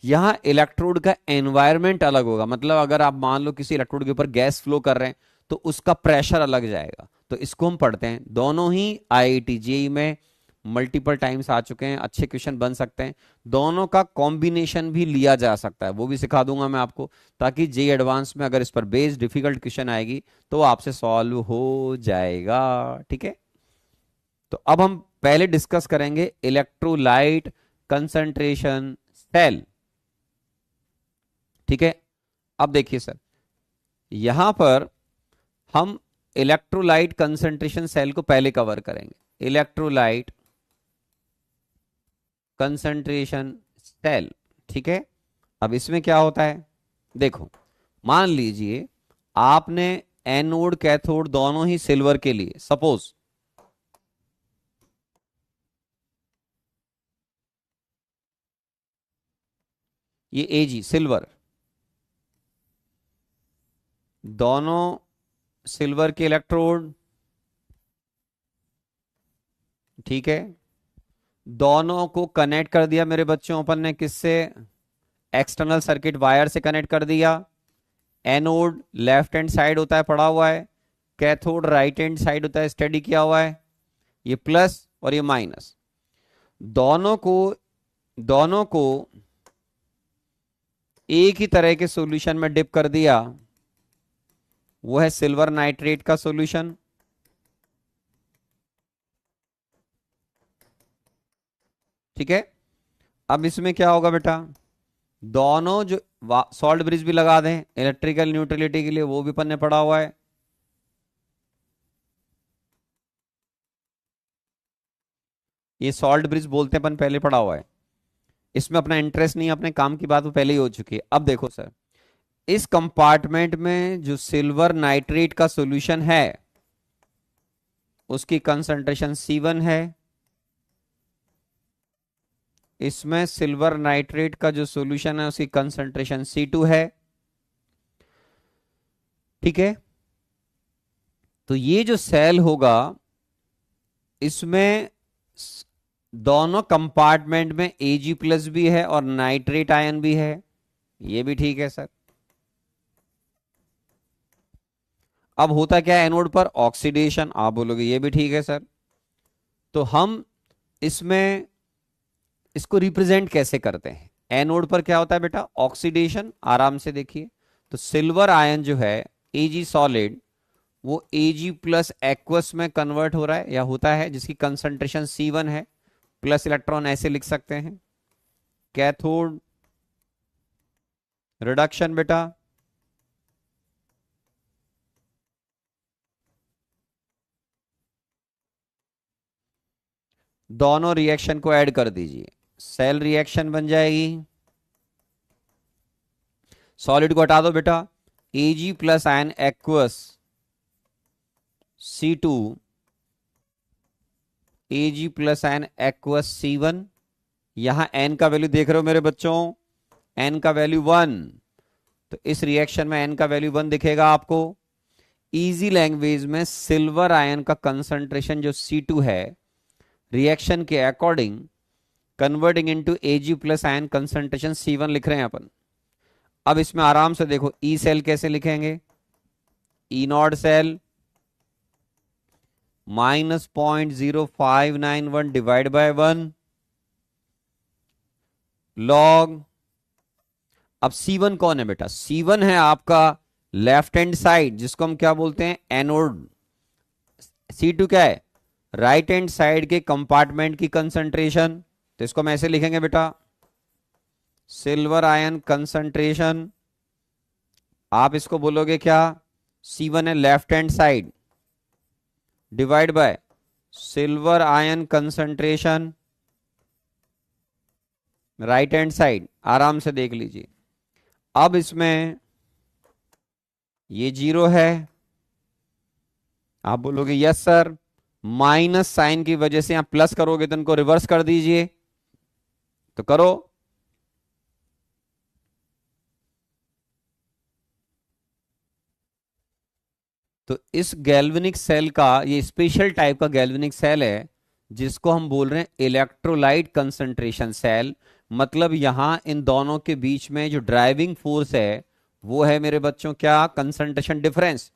यहां इलेक्ट्रोड का एनवायरनमेंट अलग होगा। मतलब अगर आप मान लो किसी इलेक्ट्रोड के ऊपर गैस फ्लो कर रहे हैं तो उसका प्रेशर अलग जाएगा। तो इसको हम पढ़ते हैं। दोनों ही आईआईटी जेईई में मल्टीपल टाइम्स आ चुके हैं, अच्छे क्वेश्चन बन सकते हैं। दोनों का कॉम्बिनेशन भी लिया जा सकता है, वो भी सिखा दूंगा मैं आपको, ताकि जेई एडवांस में अगर इस पर बेस्ड डिफिकल्ट क्वेश्चन आएगी तो आपसे सॉल्व हो जाएगा। ठीक है, तो अब हम पहले डिस्कस करेंगे इलेक्ट्रोलाइट कंसंट्रेशन सेल। ठीक है, अब देखिए सर, यहां पर हम इलेक्ट्रोलाइट कंसंट्रेशन सेल को पहले कवर करेंगे। Electrolyte concentration cell. ठीक है, अब इसमें क्या होता है, देखो, मान लीजिए आपने एनोड कैथोड दोनों ही सिल्वर के लिए, सपोज ये Ag सिल्वर, दोनों सिल्वर के इलेक्ट्रोड, ठीक है। दोनों को कनेक्ट कर दिया मेरे बच्चों अपन ने, किससे? एक्सटर्नल सर्किट वायर से कनेक्ट कर दिया। एनोड लेफ्ट हैंड साइड होता है, पड़ा हुआ है। कैथोड राइट हैंड साइड होता है, स्टडी किया हुआ है। ये प्लस और ये माइनस, दोनों को एक ही तरह के सॉल्यूशन में डिप कर दिया, वो है सिल्वर नाइट्रेट का सॉल्यूशन। ठीक है। अब इसमें क्या होगा बेटा, दोनों जो सॉल्ट ब्रिज भी लगा दें इलेक्ट्रिकल न्यूट्रलिटी के लिए, वो भी पन्ने पड़ा हुआ है। ये सॉल्ट ब्रिज बोलते हैं अपन, पहले पड़ा हुआ है, इसमें अपना इंटरेस्ट नहीं है, अपने काम की बात वो पहले ही हो चुकी है। अब देखो सर, इस कंपार्टमेंट में जो सिल्वर नाइट्रेट का सॉल्यूशन है उसकी कंसंट्रेशन C1 है। इसमें सिल्वर नाइट्रेट का जो सॉल्यूशन है उसकी कंसंट्रेशन C2 है। ठीक है। तो ये जो सेल होगा इसमें दोनों कंपार्टमेंट में Ag+ भी है और नाइट्रेट आयन भी है, ये भी ठीक है सर। अब होता क्या है एनोड पर, ऑक्सीडेशन, आप बोलोगे ये भी ठीक है सर। तो हम इसमें इसको रिप्रेजेंट कैसे करते हैं? एनोड पर क्या होता है बेटा, ऑक्सीडेशन, आराम से देखिए। तो सिल्वर आयन जो है Ag सॉलिड, वो Ag+ एक्वस में कन्वर्ट हो रहा है या होता है, जिसकी कंसंट्रेशन C1 है। प्लस इलेक्ट्रॉन ऐसे लिख सकते हैं, कैथोड रिडक्शन बेटा, दोनों रिएक्शन को ऐड कर दीजिए, सेल रिएक्शन बन जाएगी। सॉलिड को हटा दो बेटा, Ag+ ion aqueous C2, Ag+ ion aqueous C1। यहां n का वैल्यू देख रहे हो मेरे बच्चों, n का वैल्यू 1, तो इस रिएक्शन में n का वैल्यू 1 दिखेगा आपको। इजी लैंग्वेज में सिल्वर आयन का कंसंट्रेशन जो C2 है, रिएक्शन के according converting into Ag+ ion concentration C1 लिख रहे हैं अपन। अब इसमें आराम से देखो, ई सेल कैसे लिखेंगे, E0 cell -0.0591 divide bye 1 log. अब C1 कौन है बेटा, C1 है आपका लेफ्ट हैंड साइड, जिसको हम क्या बोलते हैं, एनोड। C2 क्या है, राइट हैंड साइड के कंपार्टमेंट की कंसंट्रेशन। तो इसको हम ऐसे लिखेंगे बेटा, सिल्वर आयन कंसंट्रेशन, आप इसको बोलोगे क्या, C1 है left hand side, divide by silver ion concentration right hand side. आराम से देख लीजिए। अब इसमें ये 0 है, आप बोलोगे यस सर, माइनस साइन की वजह से यहां प्लस करोगे तो इनको रिवर्स कर दीजिए, तो करो। तो इस गैल्वेनिक सेल का, ये स्पेशल टाइप का गैल्वेनिक सेल है जिसको हम बोल रहे हैं इलेक्ट्रोलाइट कंसंट्रेशन सेल। मतलब यहां इन दोनों के बीच में जो ड्राइविंग फोर्स है वो है मेरे बच्चों क्या, कंसंट्रेशन डिफरेंस।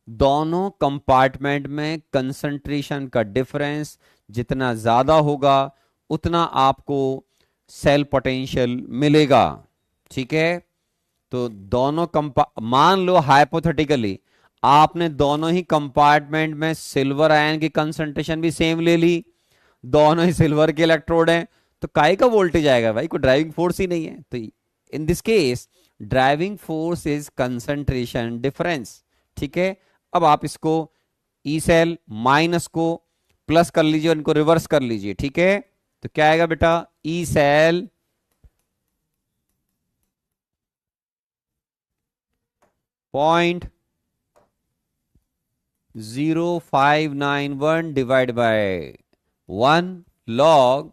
दोनों कंपार्टमेंट में कंसंट्रेशन का डिफरेंस जितना ज्यादा होगा उतना आपको सेल पोटेंशियल मिलेगा। ठीक है। तो दोनों मान लो हाइपोथेटिकली आपने दोनों ही कंपार्टमेंट में सिल्वर आयन की कंसंट्रेशन भी सेम ले ली, दोनों ही सिल्वर के इलेक्ट्रोड हैं, तो काय का वोल्टेज आएगा भाई, कोई ड्राइविंग फोर्स ही नहीं है। तो in this case driving force is concentration difference. ठीक है। अब आप इसको ई सेल माइनस को प्लस कर लीजिए और इनको रिवर्स कर लीजिए। ठीक है। तो क्या आएगा बेटा, E cell point 0591 divide by 1 log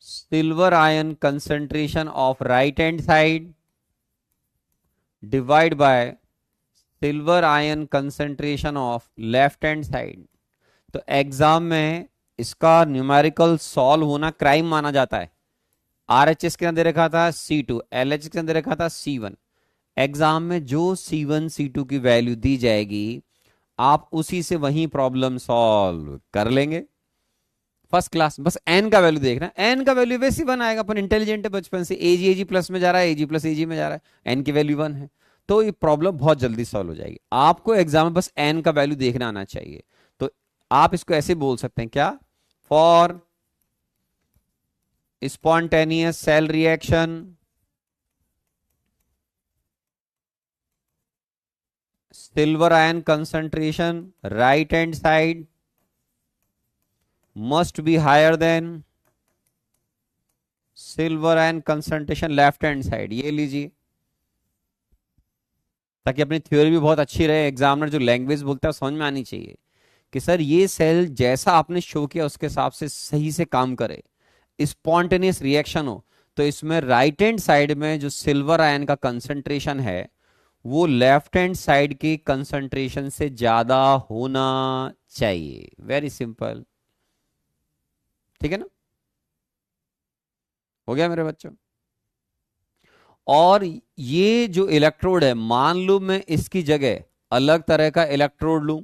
silver ion concentration of right hand side divide by silver ion concentration of left hand side. तो एग्जाम में इसका न्यूमेरिकल सॉल्व होना क्राइम माना जाता है। आरएचएस के अंदर रखा था C2, एलएचएस के अंदर रखा था C1। एग्जाम में जो C1 C2 की वैल्यू दी जाएगी आप उसी से वही प्रॉब्लम सॉल्व कर लेंगे। First class. बस एन का वैल्यू देखना, एन का वैल्यू वैसे 1 आएगा। अपन इंटेलिजेंट है बचपन से, एजी प्लस में जा रहा है, एजी प्लस एजी में जा रहा है, एन की वैल्यू 1 है, तो ये प्रॉब्लम बहुत जल्दी सॉल्व हो जाएगी। आपको एग्जाम में बस एन का वैल्यू देखना आना चाहिए। तो आप इसको ऐसे बोल सकते हैं, क्या? For spontaneous cell reaction silver ion concentration right hand side must be higher than silver ion concentration left hand side। ये लीजिए, ताकि अपनी थ्योरी भी बहुत अच्छी रहे, एग्जामिनर जो लैंग्वेज बोलता है समझ में आनी चाहिए कि सर ये सेल जैसा आपने शो किया उसके हिसाब से सही से काम करे, स्पॉन्टेनियस रिएक्शन हो। तो इसमें राइट हैंड साइड में जो सिल्वर आयन का कंसंट्रेशन है वो लेफ्ट हैंड साइड के कंसंट्रेशन से ज्यादा होना चाहिए। वेरी सिंपल, ठीक है ना? हो गया मेरे बच्चों। और ये जो इलेक्ट्रोड है, मान लो मैं इसकी जगह अलग तरह का इलेक्ट्रोड लूं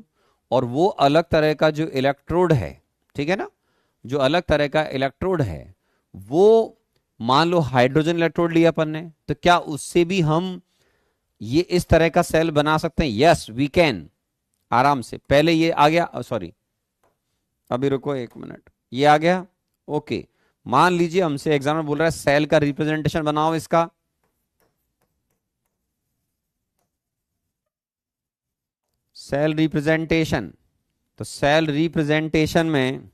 और वो अलग तरह का जो इलेक्ट्रोड है, ठीक है ना, जो अलग तरह का इलेक्ट्रोड है वो मान लो हाइड्रोजन इलेक्ट्रोड लिया अपन ने, तो क्या उससे भी हम ये इस तरह का सेल बना सकते हैं? यस वी कैन, आराम से। पहले ये आ गया, सॉरी अभी रुको 1 मिनट, ये आ गया। ओके, मान लीजिए हमसे एग्जामिनर बोल रहा है सेल का रिप्रेजेंटेशन बनाओ इसका। सेल रिप्रेजेंटेशन, तो सेल रिप्रेजेंटेशन में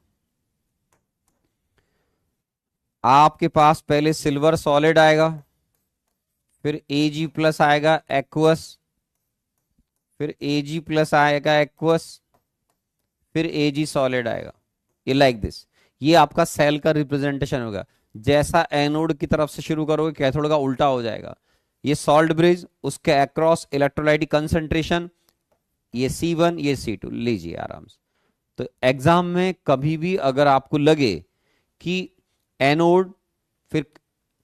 आपके पास पहले सिल्वर सॉलिड आएगा, फिर Ag प्लस आएगा एक्वस, फिर Ag प्लस आएगा एक्वस, फिर Ag सॉलिड आएगा। ये लाइक दिस, ये आपका सेल का रिप्रेजेंटेशन होगा। जैसा एनोड की तरफ से शुरू करोगे कैथोड का उल्टा हो जाएगा। ये सॉल्ट ब्रिज, उसके अक्रॉस इलेक्ट्रोलाइटिक कंसंट्रेशन, ये C1 ये C2, लीजिए आराम से। तो एग्जाम में कभी भी अगर आपको लगे कि एनोड, फिर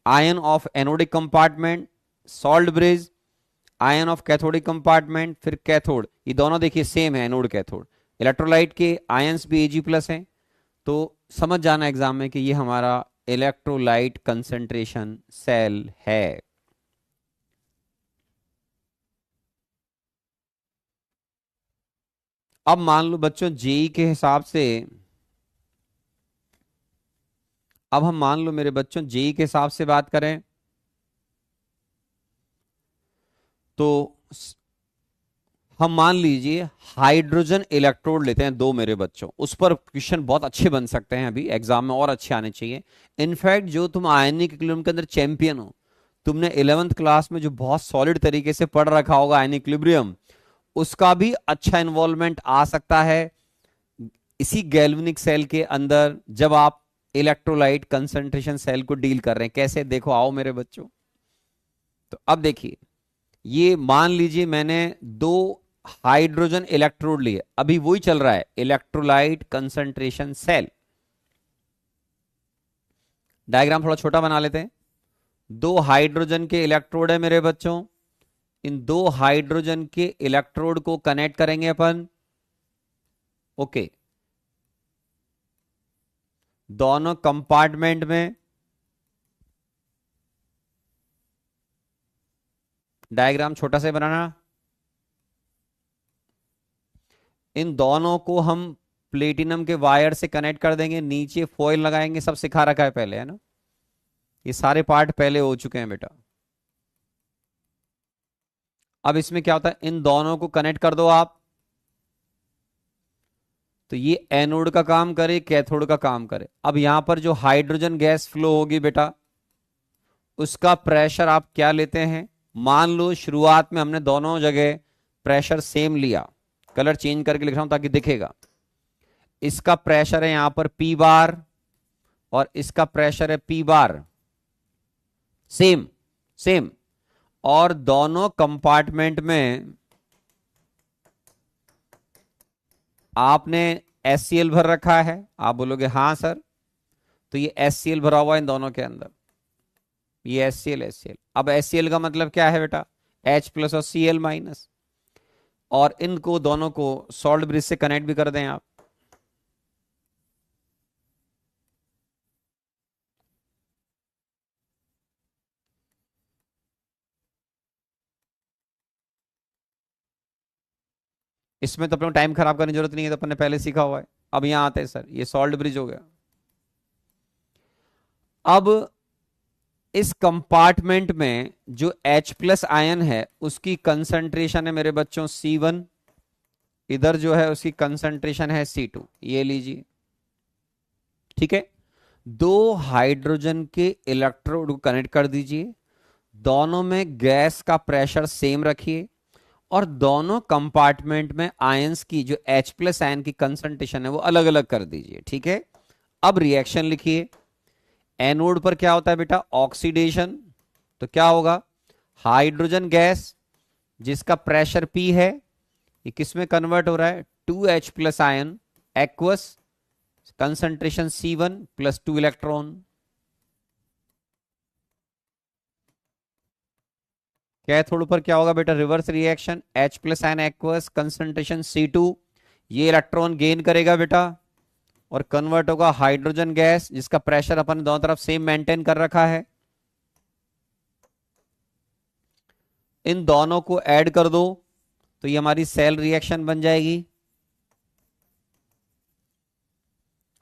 ion of anodic compartment, salt bridge, ion of cathodic compartment, फिर कैथोड, ये दोनों देखिए सेम है एनोड कैथोड, इलेक्ट्रोलाइट के आयंस भी Ag प्लस हैं, तो समझ जाना एग्जाम में कि ये हमारा इलेक्ट्रोलाइट कंसंट्रेशन सेल है। अब मान लो बच्चों जेई के हिसाब से, अब हम मान लो मेरे बच्चों जेई के हिसाब से बात करें तो हम मान लीजिए हाइड्रोजन इलेक्ट्रोड लेते हैं 2 मेरे बच्चों। उस पर क्वेश्चन बहुत अच्छे बन सकते हैं, अभी एग्जाम में और अच्छे आने चाहिए। इनफैक्ट जो तुम आयनिक इक्विलिब्रियम के अंदर चैंपियन हो, तुमने 11th क्लास में जो बहुत सॉलिड तरीके से पढ़ रखा होगा आयनिक इक्विलिब्रियम, उसका भी अच्छा इन्वॉल्वमेंट आ सकता है इसी गैल्वेनिक सेल के अंदर जब आप इलेक्ट्रोलाइट कंसंट्रेशन सेल को डील कर रहे हैं। कैसे? देखो आओ मेरे बच्चों। तो अब देखिए, ये मान लीजिए मैंने 2 हाइड्रोजन इलेक्ट्रोड लिए, अभी वही चल रहा है इलेक्ट्रोलाइट कंसंट्रेशन सेल। डायग्राम थोड़ा छोटा बना लेते हैं। 2 हाइड्रोजन के इलेक्ट्रोड है मेरे बच्चों, इन 2 हाइड्रोजन के इलेक्ट्रोड को कनेक्ट करेंगे अपन। ओके, दोनों कंपार्टमेंट में, डायग्राम छोटा से बनाना। इन दोनों को हम प्लेटिनम के वायर से कनेक्ट कर देंगे, नीचे फॉइल लगाएंगे, सब सिखा रखा है पहले, है ना, ये सारे पार्ट पहले हो चुके हैं बेटा। अब इसमें क्या होता है, इन दोनों को कनेक्ट कर दो आप, तो ये एनोड का काम करे, कैथोड का काम करे। अब यहां पर जो हाइड्रोजन गैस फ्लो होगी बेटा, उसका प्रेशर आप क्या लेते हैं? मान लो शुरुआत में हमने दोनों जगह प्रेशर सेम लिया, कलर चेंज करके लिख रहा हूं ताकि दिखेगा। इसका प्रेशर है यहां पर P बार, और इसका प्रेशर है पी बार, सेम सेम, और दोनों कंपार्टमेंट में आपने HCl भर रखा है। आप बोलोगे हाँ सर, तो ये HCl भरा हुआ है इन दोनों के अंदर, ये HCl। अब HCl का मतलब क्या है बेटा, H प्लस और Cl माइनस, और इनको दोनों को सॉल्ट ब्रिज से कनेक्ट भी कर दें आप। इसमें तो अपने टाइम खराब करने की जरूरत नहीं है, तो अपन ने पहले सीखा हुआ है। अब यहां आते हैं सर, ये सॉल्ट ब्रिज हो गया। अब इस कंपार्टमेंट में जो H प्लस आयन है उसकी कंसंट्रेशन है मेरे बच्चों C1, इधर जो है उसकी कंसंट्रेशन है C2, ये लीजिए, ठीक है। दो हाइड्रोजन के इलेक्ट्रोड को कनेक्ट कर दीजिए, दोनों में गैस का प्रेशर सेम रखिए, और दोनों कंपार्टमेंट में आयंस की जो H प्लस आयन की कंसंट्रेशन है वो अलग अलग कर दीजिए, ठीक है। अब रिएक्शन लिखिए। एनोड पर क्या होता है बेटा, ऑक्सीडेशन, तो क्या होगा, हाइड्रोजन गैस जिसका प्रेशर P है, ये किस में कन्वर्ट हो रहा है, 2H plus ion aqueous, concentration C1 plus 2 electron. Cathode पर क्या होगा बेटा, reverse reaction, H plus ion aqueous, concentration C2, ये इलेक्ट्रॉन गेन करेगा बेटा और कन्वर्ट होगा हाइड्रोजन गैस जिसका प्रेशर अपन दोनों तरफ सेम मेंटेन कर रखा है। इन दोनों को ऐड कर दो तो ये हमारी सेल रिएक्शन बन जाएगी।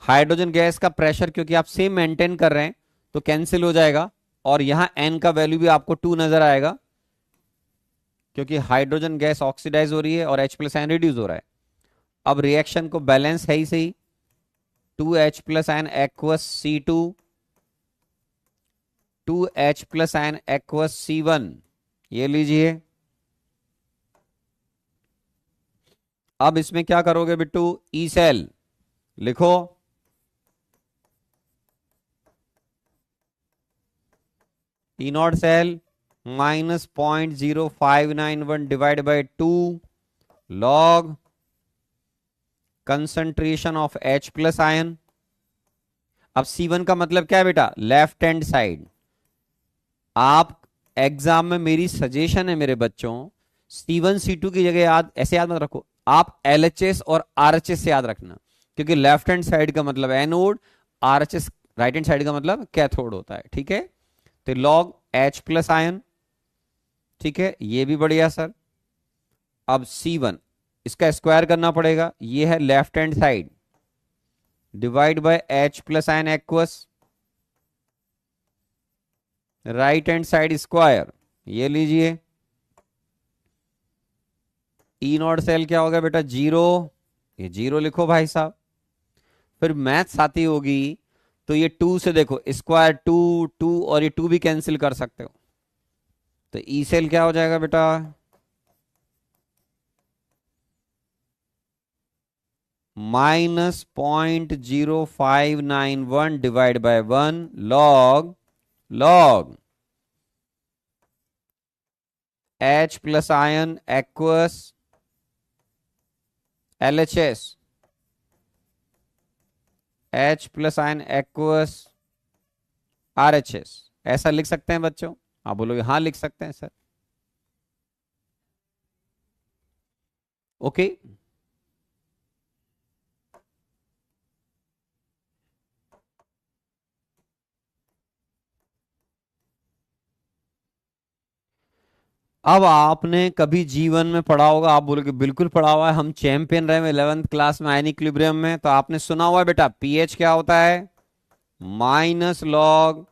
हाइड्रोजन गैस का प्रेशर क्योंकि आप सेम मेंटेन कर रहे हैं तो कैंसिल हो जाएगा, और यहां N का वैल्यू भी आपको 2 नजर आएगा क्योंकि हाइड्रोजन गैस ऑक्सीडाइज हो रही है और H प्लस आयन रिड्यूस हो रहा है। अब रिएक्शन को बैलेंस है ही सही, 2H plus ion aqueous C2, 2H plus ion aqueous C1, ये लीजिए। अब इसमें क्या करोगे बिट्टू, ई सेल लिखो, E naught cell minus 0.0591 divide by 2 log concentration of H plus ion. अब C1 का मतलब क्या है बेटा, लेफ्ट हैंड साइड। आप एग्जाम में मेरी सजेशन है मेरे बच्चों, C1 C2 की जगह याद ऐसे याद मत रखो, आप LHS और RHS से याद रखना, क्योंकि लेफ्ट हैंड साइड का मतलब anode, RHS right hand side का मतलब कैथोड होता है, ठीक है। तो लॉग H प्लस आयन, ठीक है, ये भी बढ़िया सर। अब C1 इसका स्क्वायर करना पड़ेगा, ये है left hand side, divide by H plus ion aqueous, right hand side square, ये लीजिए। ई नॉट सेल क्या होगा बेटा, 0, ये 0 लिखो भाई साहब। फिर मैथ्स आती होगी तो ये 2 से देखो स्क्वायर 2 2 और ये 2 भी कैंसिल कर सकते हो, तो ई सेल क्या हो जाएगा बेटा, -0.0591 divide bye 1 log H plus ion aqueous LHS, H plus ion aqueous RHS। ऐसा लिख सकते हैं बच्चों, आप बोलोगे हाँ लिख सकते हैं सर, ओके। अब आपने कभी जीवन में पढ़ा होगा, आप बोलोगे बिल्कुल पढ़ा हुआ है, हम चैंपियन रहे हैं 11th क्लास में आयन इक्विलिब्रियम में, तो आपने सुना हुआ है बेटा पीएच क्या होता है, minus log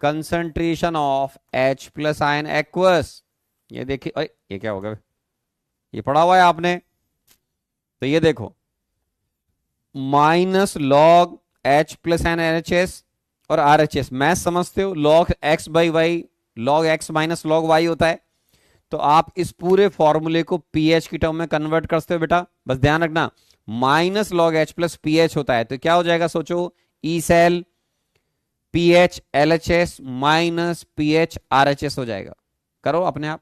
concentration of H plus ion aqueous. ये देखिए, ये क्या होगा, ये पढ़ा हुआ है आपने, तो ये देखो minus log H plus ion NHS और RHS, मैथ समझते हो, log x by Y, log x minus log y होता है, तो आप इस पूरे फॉर्मूले को पीएच की टर्म में कन्वर्ट करते हो बेटा, बस ध्यान रखना minus log H plus pH होता है, तो क्या हो जाएगा सोचो, E cell pH LHS minus pH RHS हो जाएगा। करो अपने आप।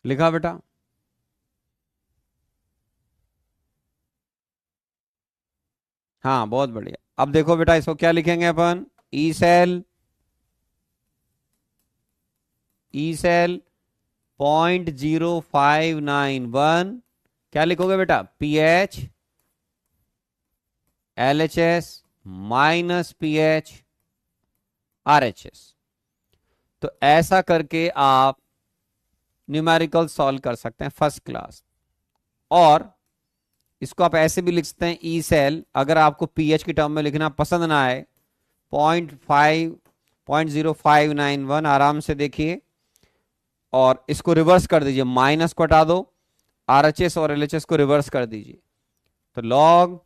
लिखा बेटा? हाँ बहुत बढ़िया। अब देखो बेटा, इसको क्या लिखेंगे अपन? ई सेल, ई सेल 0.0591, क्या लिखोगे बेटा? PH LHS minus pH RHS. तो ऐसा करके आप न्यूमेरिकल सॉल्व कर सकते हैं फर्स्ट क्लास। और इसको आप ऐसे भी लिख सकते हैं, ई सेल, अगर आपको पीएच की टर्म में लिखना पसंद ना आए, 0.0591 आराम से देखिए, और इसको रिवर्स कर दीजिए, माइनस को हटा दो, आरएचएस और एलएचएस को रिवर्स कर दीजिए। तो log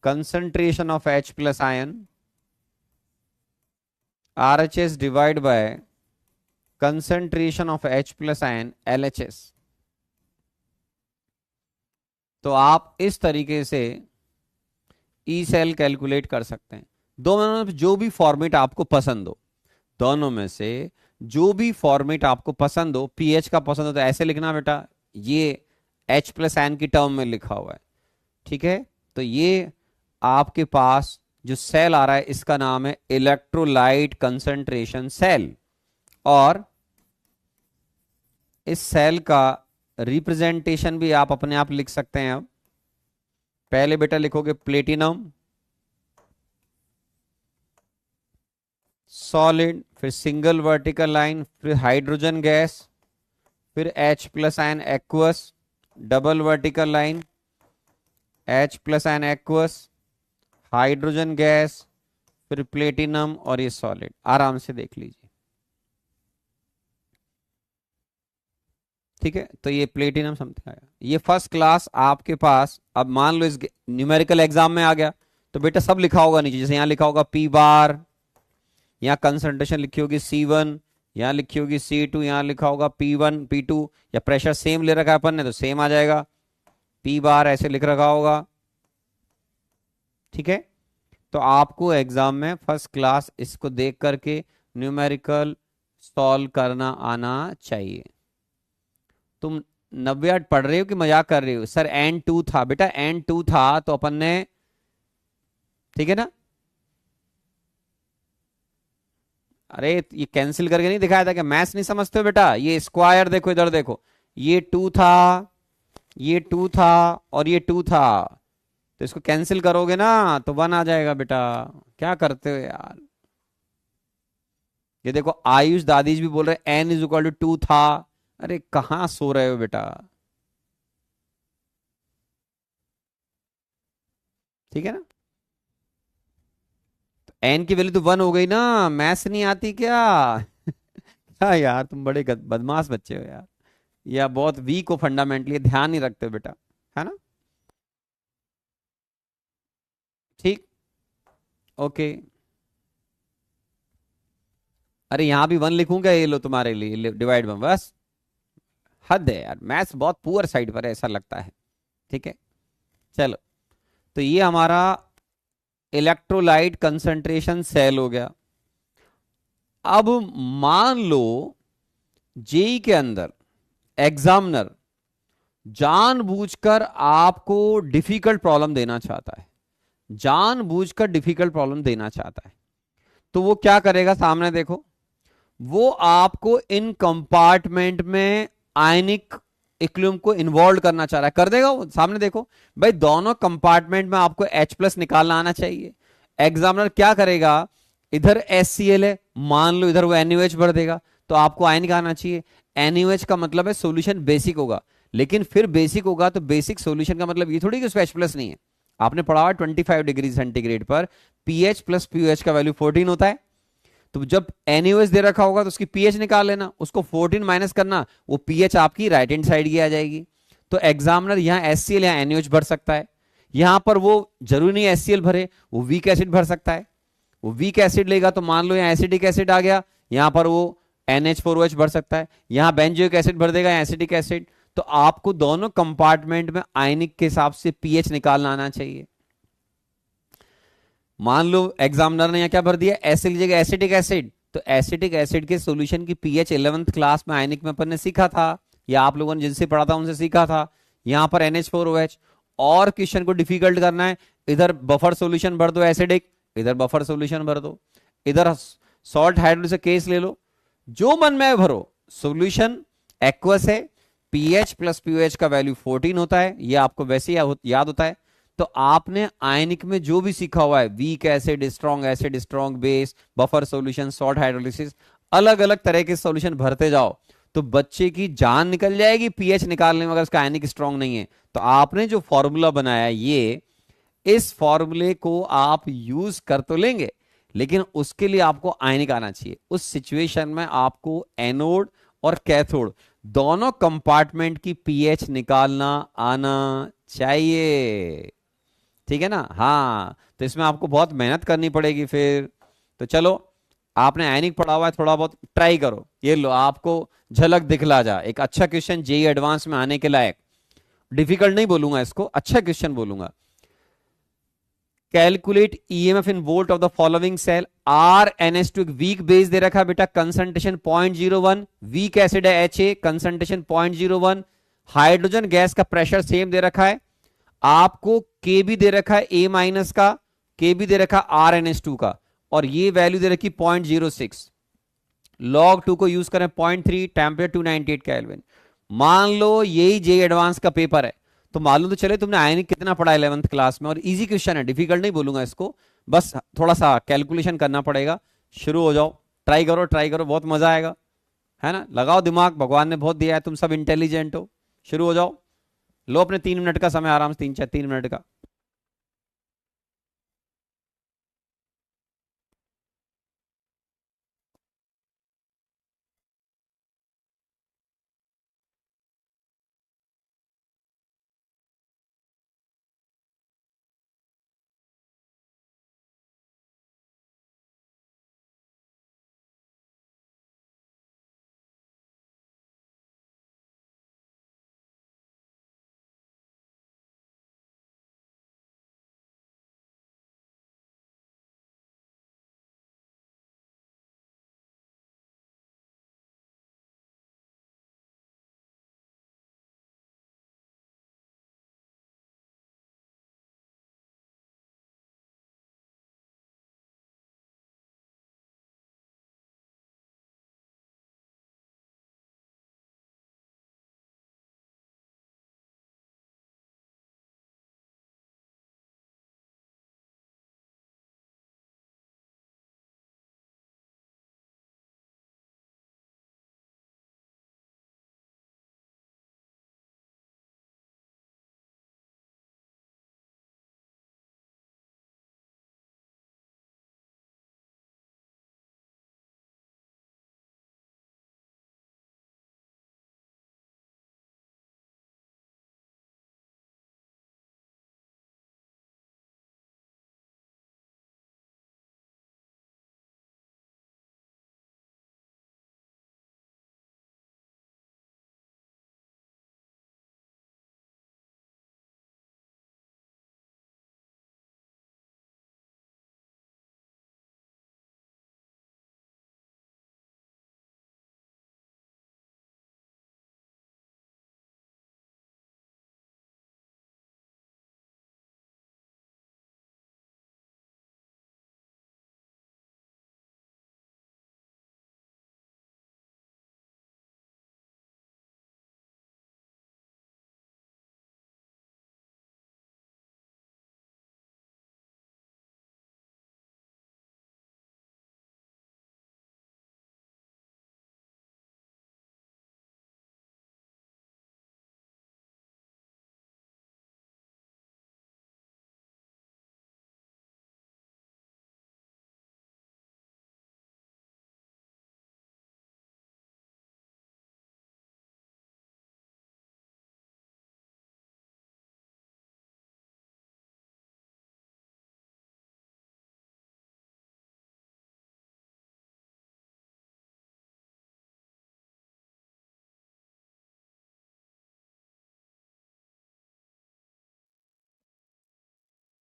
concentration of H plus ion RHS divide by concentration of H plus ion LHS। तो आप इस तरीके से ई सेल कैलकुलेट कर सकते हैं। दोनों में जो भी फॉर्मेट आपको पसंद हो, दोनों में से जो भी फॉर्मेट आपको पसंद हो, पीएच का पसंद हो तो ऐसे लिखना बेटा, ये H प्लस आयन की टर्म में लिखा हुआ है, ठीक है। तो ये आपके पास जो सेल आ रहा है इसका नाम है इलेक्ट्रोलाइट कंसंट्रेशन सेल, और इस सेल का रिप्रेजेंटेशन भी आप अपने आप लिख सकते हैं। अब पहले बेटा लिखोगे प्लेटिनम सॉलिड, फिर सिंगल वर्टिकल लाइन, फिर हाइड्रोजन गैस, फिर H plus ion aqueous, double vertical line, H plus ion aqueous, hydrogen gas, फिर प्लेटिनम, और ये सॉलिड। आराम से देख लीजिए, ठीक है। तो ये प्लेटिनम समथिंग आया, ये फर्स्ट क्लास आपके पास। अब मान लो इस न्यूमेरिकल एग्जाम में आ गया तो बेटा सब लिखा होगा नीचे, जैसे यहां लिखा होगा पी बार, यहां कंसंट्रेशन लिखी होगी C1, यहां लिखी होगी C2, यहां लिखा होगा P1 P2, या प्रेशर सेम ले रखा है अपन ने तो सेम आ जाएगा, पी बार ऐसे लिख रखा होगा, ठीक है। तो आपको एग्जाम में फर्स्ट क्लास इसको देख करके न्यूमेरिकल सॉल्व करना आना चाहिए। तुम 90 पढ़ रहे हो कि मजाक कर रहे हो? सर N2 था बेटा, N2 था तो अपन ने, ठीक है ना। अरे ये कैंसिल करके नहीं दिखाया था क्या? मैथ्स नहीं समझते हो बेटा? ये स्क्वायर देखो, इधर देखो, ये 2 था, ये 2 था, और ये 2 था, तो इसको कैंसिल करोगे ना तो 1 आ जाएगा बेटा। क्या करते हो यार? ये देखो आयुष दादीज भी बोल रहे N इज इक्वल टू 2 था। अरे कहां सो रहे हो बेटा? ठीक है ना। तो N की वैल्यू तो 1 हो गई ना, मैथ्स नहीं आती क्या? क्या यार, तुम बड़े बदमाश बच्चे हो यार, या बहुत वीक हो फंडामेंटली, ध्यान नहीं रखते हो बेटा, है ना। ठीक, ओके। अरे यहां भी 1 लिखूंगा, ये लो तुम्हारे लिए डिवाइड में, बस हद है यार, मैथ्स बहुत पुअर साइड पर है ऐसा लगता है, ठीक है। चलो, तो ये हमारा इलेक्ट्रोलाइट कंसंट्रेशन सेल हो गया। अब मान लो जेई के अंदर एग्जामिनर जानबूझकर आपको डिफिकल्ट प्रॉब्लम देना चाहता है, जानबूझकर डिफिकल्ट प्रॉब्लम देना चाहता है, तो वो क्या करेगा? सामने देखो, वो आपको इन कंपार्टमेंट में आयनिक इक्विलिब्रियम को इन्वॉल्व करना चाह रहा है, कर देगा वो। सामने देखो भाई, दोनों कंपार्टमेंट में आपको H प्लस निकालना आना चाहिए। एग्जामिनर क्या करेगा? इधर HCl है, मान लो इधर वो NaOH भर देगा, तो आपको आयनिक आना चाहिए। NaOH का मतलब है सोल्यूशन बेसिक होगा, लेकिन फिर बेसिक होगा तो बेसिक सोल्यूशन का मतलब ये थोड़ी कि उसमें H प्लस नहीं है। आपने पढ़ा 25 डिग्री सेंटीग्रेड पर पीएच प्लस पीओएच का वैल्यू 14 होता है, तो जब NaOH दे रखा होगा तो उसकी पीएच निकाल लेना, उसको 14 माइनस करना, वो पीएच आपकी राइट हैंड साइड की आ जाएगी। तो एग्जामिनर यहाँ HCl या NaOH भर सकता है, यहां पर वो जरूरी नहीं HCl भरे, वो वीक एसिड भर सकता है। वो वीक एसिड लेगा तो मान लो यहाँ एसिडिक एसिड आ गया, यहां पर वो NH4OH भर सकता है, यहां बेंजोइक एसिड भर देगा, एसिडिक एसिड। तो आपको दोनों कंपार्टमेंट में आयनिक के हिसाब से पीएच निकालना आना चाहिए। मान लो एग्जामिनर ने यहां क्या भर दिया, एसिड की जगह एसिटिक एसिड, तो एसिटिक एसिड के सॉल्यूशन की पीएच 11th क्लास में आयनिक में अपन ने सीखा था, या आप लोगों ने जिनसे पढ़ा था उनसे सीखा था। यहां पर NH4OH। और क्वेश्चन को डिफिकल्ट करना है, इधर बफर सॉल्यूशन भर दो एसिडिक, इधर बफर सॉल्यूशन भर दो, इधर सॉल्ट हाइड्रोलिसिस केस ले लो, जो मन में भरो। सॉल्यूशन एक्वस है, पीएच प्लस पीओएच का वैल्यू 14 होता है, ये आपको वैसे याद होता है। तो आपने आयनिक में जो भी सीखा हुआ है, weak acid, strong base, buffer solution, salt hydrolysis, अलग अलग तरह के सॉल्यूशन भरते जाओ, तो बच्चे की जान निकल जाएगी पीएच निकालने में, अगर उसका आयनिक स्ट्रॉन्ग नहीं है। तो आपने जो फॉर्मूला बनाया, ये इस फॉर्मूले को आप यूज कर तो लेंगे, लेकिन उसके लिए आपको आयनिक आना चाहिए। उस सिचुएशन में आपको एनोड और कैथोड दोनों कंपार्टमेंट की पीएच निकालना आना चाहिए। ठीक है ना? हाँ, तो इसमें आपको बहुत मेहनत करनी पड़ेगी फिर। तो चलो, आपने आयनिक पढ़ा हुआ है, थोड़ा बहुत ट्राई करो। ये लो, आपको झलक दिखला जा, एक अच्छा क्वेश्चन जेई एडवांस में आने के लायक। डिफिकल्ट नहीं बोलूंगा इसको, अच्छा क्वेश्चन बोलूंगा। Calculate EMF in volt of the following cell. RNS2 एक वीक बेस दे रखा है बेटा, कंसंट्रेशन 0.01, वीक एसिड है Ha, कंसंट्रेशन 0.01, हाइड्रोजन गैस का प्रेशर सेम दे रखा है, आपको के भी दे रखा है A माइनस का, के भी दे रखा है RNS2 का, और ये वैल्यू दे रखी 0.06। लॉग 2 को यूज करें 0.3, टेम्परेचर 298 केल्विन। मान लो यही जे एडवांस का पेपर है, तो मालूम तो चले तुमने आयनिक कितना पढ़ा 11th क्लास में, और इजी क्वेश्चन है, डिफिकल्ट नहीं बोलूंगा इसको, बस थोड़ा सा कैलकुलेशन करना पड़ेगा। शुरू हो जाओ, ट्राई करो ट्राई करो, बहुत मजा आएगा, है ना? लगाओ दिमाग, भगवान ने बहुत दिया है, तुम सब इंटेलिजेंट हो। शुरू हो जाओ, लो अपने 3 मिनट का समय आराम से, 3 मिनट का।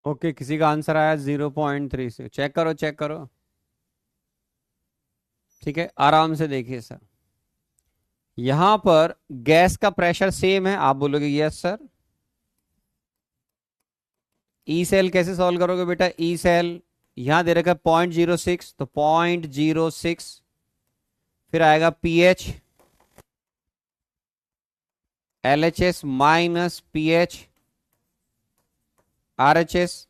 ओके, किसी का आंसर आया 0.3 से, चेक करो चेक करो। ठीक है, आराम से देखिए सर, यहां पर गैस का प्रेशर सेम है, आप बोलोगे यस सर। ई सेल कैसे सॉल्व करोगे बेटा? ई सेल यहां दे रखा है 0.06, तो 0.06, फिर आएगा pH, LHS minus pH RHS.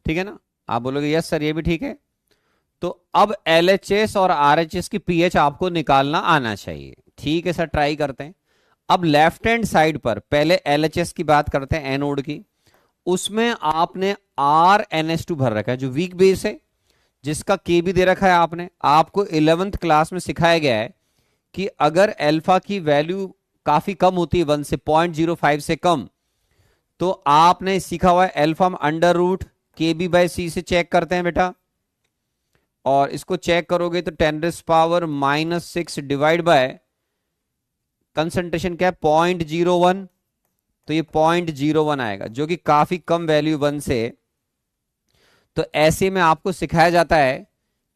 ठीक है ना? आप बोलोगे यस सर, ये भी ठीक है। तो अब एलएचएस और आरएचएस की पीएच आपको निकालना आना चाहिए। ठीक है सर, ट्राई करते हैं। अब लेफ्ट हैंड साइड पर पहले एलएचएस की बात करते हैं, एनोड की। उसमें आपने RNS2 भर रखा है, जो वीक बेस है, जिसका के भी दे रखा है आपने। आपको 11th क्लास में सिखाया गया है कि अगर अल्फा की वैल्यू काफी कम होती है 1 से, 0.05 से कम, तो आपने सीखा हुआ है अल्फा में अंडर रूट KB/C से चेक करते हैं बेटा। और इसको चेक करोगे तो 10⁻⁻⁻6 डिवाइड बाय कंसंट्रेशन क्या है 0.01, तो ये 0.01 आएगा, जो कि काफी कम वैल्यू 1 से। तो ऐसे में आपको सिखाया जाता है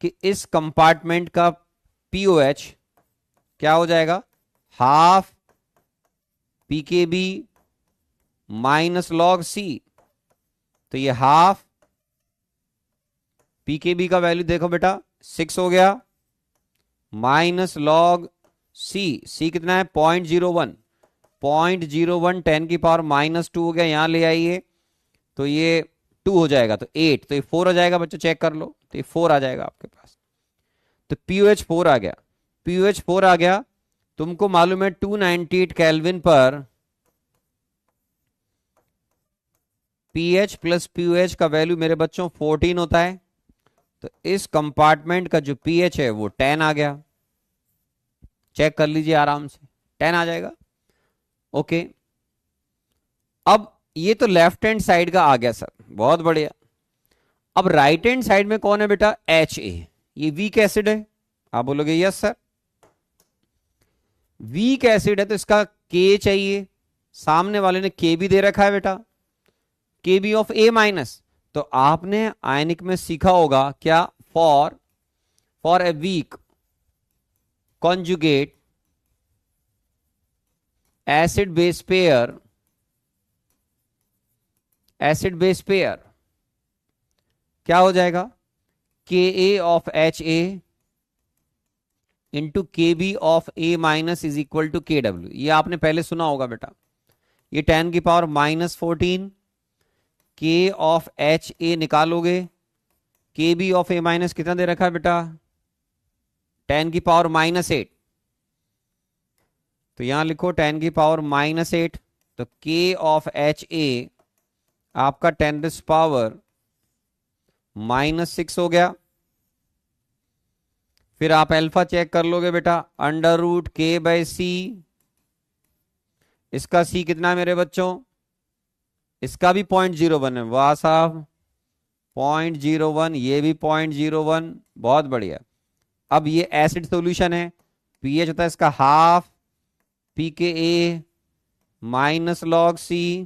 कि इस कंपार्टमेंट का POH क्या हो जाएगा, half PKB minus log C। तो ये हाफ PKB का वैल्यू देखो बेटा 6 हो गया, माइनस log C कितना है 0.01, 0.01 10⁻⁻2 हो गया, यहां ले आइए तो ये 2 हो जाएगा, तो 8, तो ये 4 हो जाएगा बच्चों, चेक कर लो, तो ये 4 आ जाएगा आपके पास। तो POH 4 आ गया, POH 4 आ गया। तुमको मालूम है 298 केल्विन पर pH प्लस POH का वैल्यू मेरे बच्चों 14 होता है। तो इस कंपार्टमेंट का जो pH है वो 10 आ गया, चेक कर लीजिए आराम से, 10 आ जाएगा। ओके, अब ये तो लेफ्ट हैंड साइड का आ गया सर, बहुत बढ़िया। अब राइट हैंड साइड में कौन है बेटा? HA, ये वीक एसिड है, आप बोलोगे यस सर। वीक एसिड है तो इसका K चाहिए, सामने वाले ने K भी दे रखा है बेटा, KB ऑफ A-। तो आपने आयनिक में सीखा होगा क्या, for a weak conjugate acid base pair क्या हो जाएगा, Ka of HA into KB of A- is equal to KW। ये आपने पहले सुना होगा बेटा। ये 10⁻⁻14 K ऑफ HA निकालोगे, KB ऑफ A- कितना दे रखा है बेटा, 10⁻⁻8। तो यहां लिखो 10⁻⁻8, तो K ऑफ HA आपका 10⁻⁻6 हो गया। फिर आप अल्फा चेक कर लोगे बेटा, अंडर रूट K/C। इसका C कितना है मेरे बच्चों, इसका भी 0.01 है, वाह साहब 0.01, ये भी 0.01, बहुत बढ़िया। अब ये एसिड सॉल्यूशन है, पीएच होता है इसका half PKA minus log C,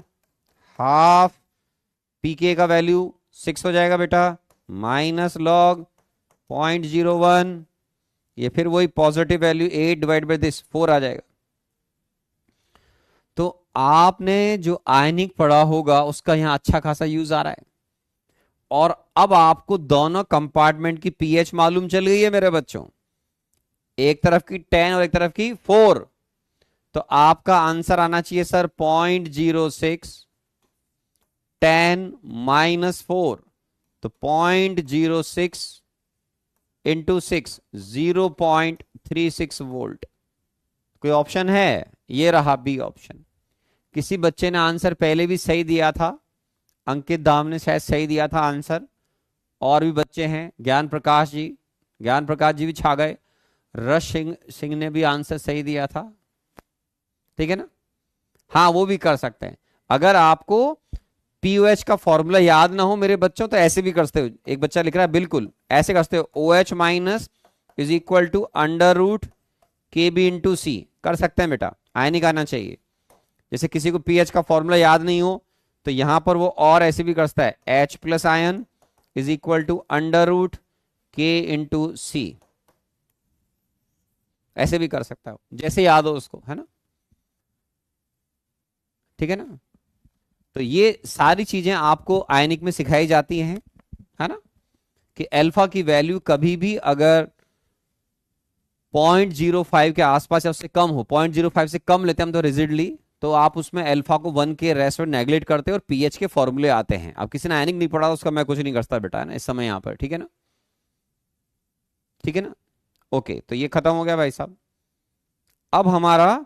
half PK का वैल्यू 6 हो जाएगा बेटा, माइनस log 0.01, ये फिर वही positive value 8 divide by this 4 आ जाएगा। तो आपने जो आयनिक पढ़ा होगा उसका यहां अच्छा खासा यूज आ रहा है। और अब आपको दोनों कंपार्टमेंट की पीएच मालूम चल गई है मेरे बच्चों, एक तरफ की 10 और एक तरफ की 4। तो आपका आंसर आना चाहिए सर 0.06, 10 माइनस 4, तो 0.06 इंटू 6, 0.36 वोल्ट। कोई ऑप्शन है? ये रहा बी ऑप्शन। किसी बच्चे ने आंसर पहले भी सही दिया था, अंकित दाम ने शायद सही दिया था आंसर, और भी बच्चे हैं, ज्ञान प्रकाश जी भी छा गए, रश सिंह ने भी आंसर सही दिया था। ठीक है ना? हाँ, वो भी कर सकते हैं। अगर आपको POH का फॉर्मूला याद ना हो मेरे बच्चों, तो ऐसे भी कर सकते हो। एक बच्चा लिख रहा है, बिल्कुल ऐसे कर सकते हो, OH minus is equal to under root KB into C कर सकते हैं बेटा, आयनिक आना चाहिए। जैसे किसी को पीएच का फॉर्मूला याद नहीं हो तो यहां पर वो और ऐसे भी कर सकता है, H plus ion is equal to under root के इंटू सी, ऐसे भी कर सकता है जैसे याद हो उसको, है ना, ठीक है ना। तो ये सारी चीजें आपको आयनिक में सिखाई जाती हैं, है ना, कि अल्फा की वैल्यू कभी भी अगर 0.05 के आसपास या उससे कम हो, 0.05 से कम लेते हैं हम तो रिजिडली, तो आप उसमें अल्फा को 1 के रेस्ट में नेगलेक्ट करते हैं और पीएच के फॉर्मूले आते हैं। अब किसी ने आयनिक नहीं पढ़ा उसका मैं कुछ नहीं करता बेटा, है ना, इस समय यहां पर, ठीक है ना, ठीक है ना। ओके, तो ये खत्म हो गया भाई साहब। अब हमारा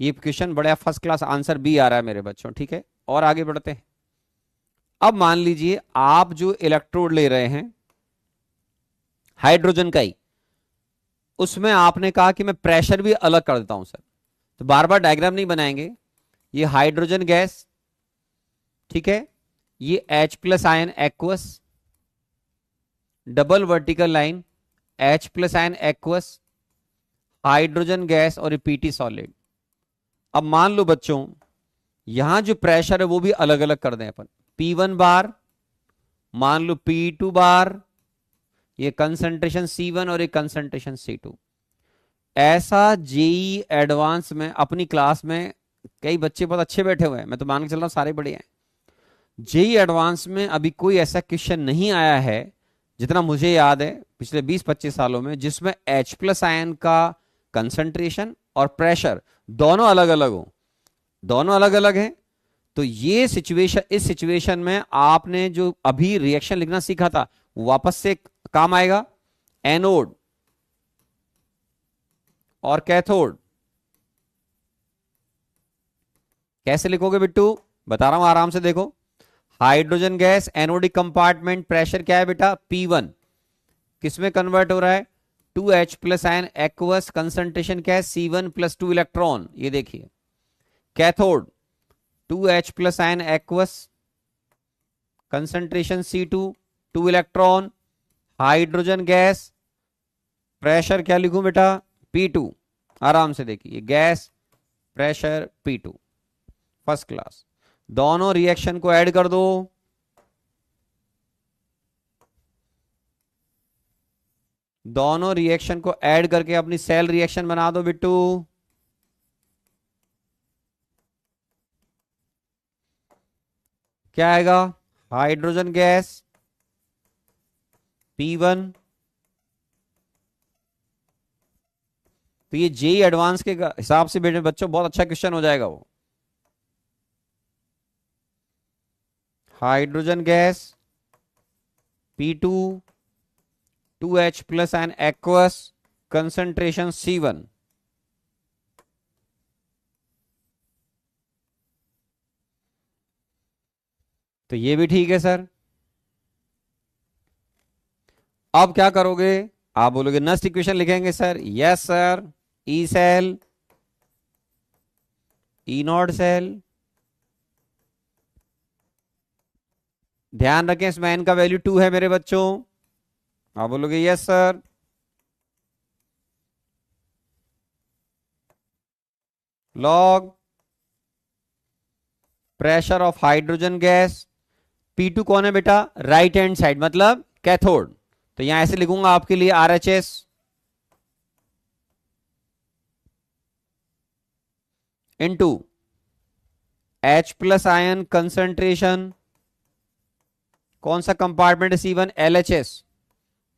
ये क्वेश्चन बड़ा फर्स्ट क्लास आंसर भी आ रहा है मेरे बच्चों, ठीक है, और आगे बढ़ते हैं। अब मान लीजिए आप जो इलेक्ट्रोड ले रहे हैं हाइड्रोजन का ही, उसमें आपने कहा कि मैं प्रेशर भी अलग कर देता हूं सर, तो बार बार डायग्राम नहीं बनाएंगे। ये हाइड्रोजन गैस, ठीक है, ये H plus ion aqueous, double vertical line H plus ion aqueous, hydrogen gas और पीटी सॉलिड। अब मान लो बच्चों यहां जो प्रेशर है वो भी अलग अलग कर दें अपन, P1 बार, मान लो P2 बार, ये कंसंट्रेशन C1 और ये कंसंट्रेशन C2। ऐसा जेई एडवांस में अपनी क्लास में कई बच्चे बहुत अच्छे बैठे हुए हैं, मैं तो मान के चल रहा हूं सारे बढ़िया हैं। जेई एडवांस में अभी कोई ऐसा क्वेश्चन नहीं आया है जितना मुझे याद है पिछले 20-25 सालों में जिसमें H प्लस आयन का कंसंट्रेशन और प्रेशर दोनों अलग अलग हो, दोनों अलग अलग हैं। तो ये सिचुएशन, इस सिचुएशन में आपने जो अभी रिएक्शन लिखना सीखा था वापस से काम आएगा। एनोड और कैथोड कैसे लिखोगे बिट्टू, बता रहा हूं आराम से देखो। Hydrogen gas anodic compartment, pressure क्या है बेटा P1, किसमें कन्वर्ट हो रहा है 2H plus ion aqueous, concentration क्या है C1 प्लस 2 इलेक्ट्रॉन, ये देखिए। Cathode 2H plus ion aqueous, concentration C2 2 electron, hydrogen gas, pressure क्या लिखूं बेटा P2, आराम से देखिए gas pressure P2, first class. दोनों रिएक्शन को ऐड कर दो, दोनों रिएक्शन को ऐड करके अपनी सेल रिएक्शन बना दो बिट्टू। क्या आएगा, हाइड्रोजन गैस P1। तो ये जेई एडवांस के हिसाब से बेटे बच्चों बहुत अच्छा क्वेश्चन हो जाएगा वो। Hydrogen gas P2 2H plus ion aqueous, concentration C1। तो ये भी ठीक है सर। अब क्या करोगे, आप बोलोगे नेक्स्ट इक्वेशन लिखेंगे sir, yes sir. E cell, E naught cell, ध्यान रखें इसमें n का वैल्यू 2 है मेरे बच्चों, आप बोलोगे yes sir. Log pressure of hydrogen gas, P2 कौन है बेटा, राइट हैंड साइड मतलब कैथोड, तो यहां ऐसे लिखूंगा आपके लिए RHS into H plus ion concentration, कौन सा कंपार्टमेंट है C1 LHS,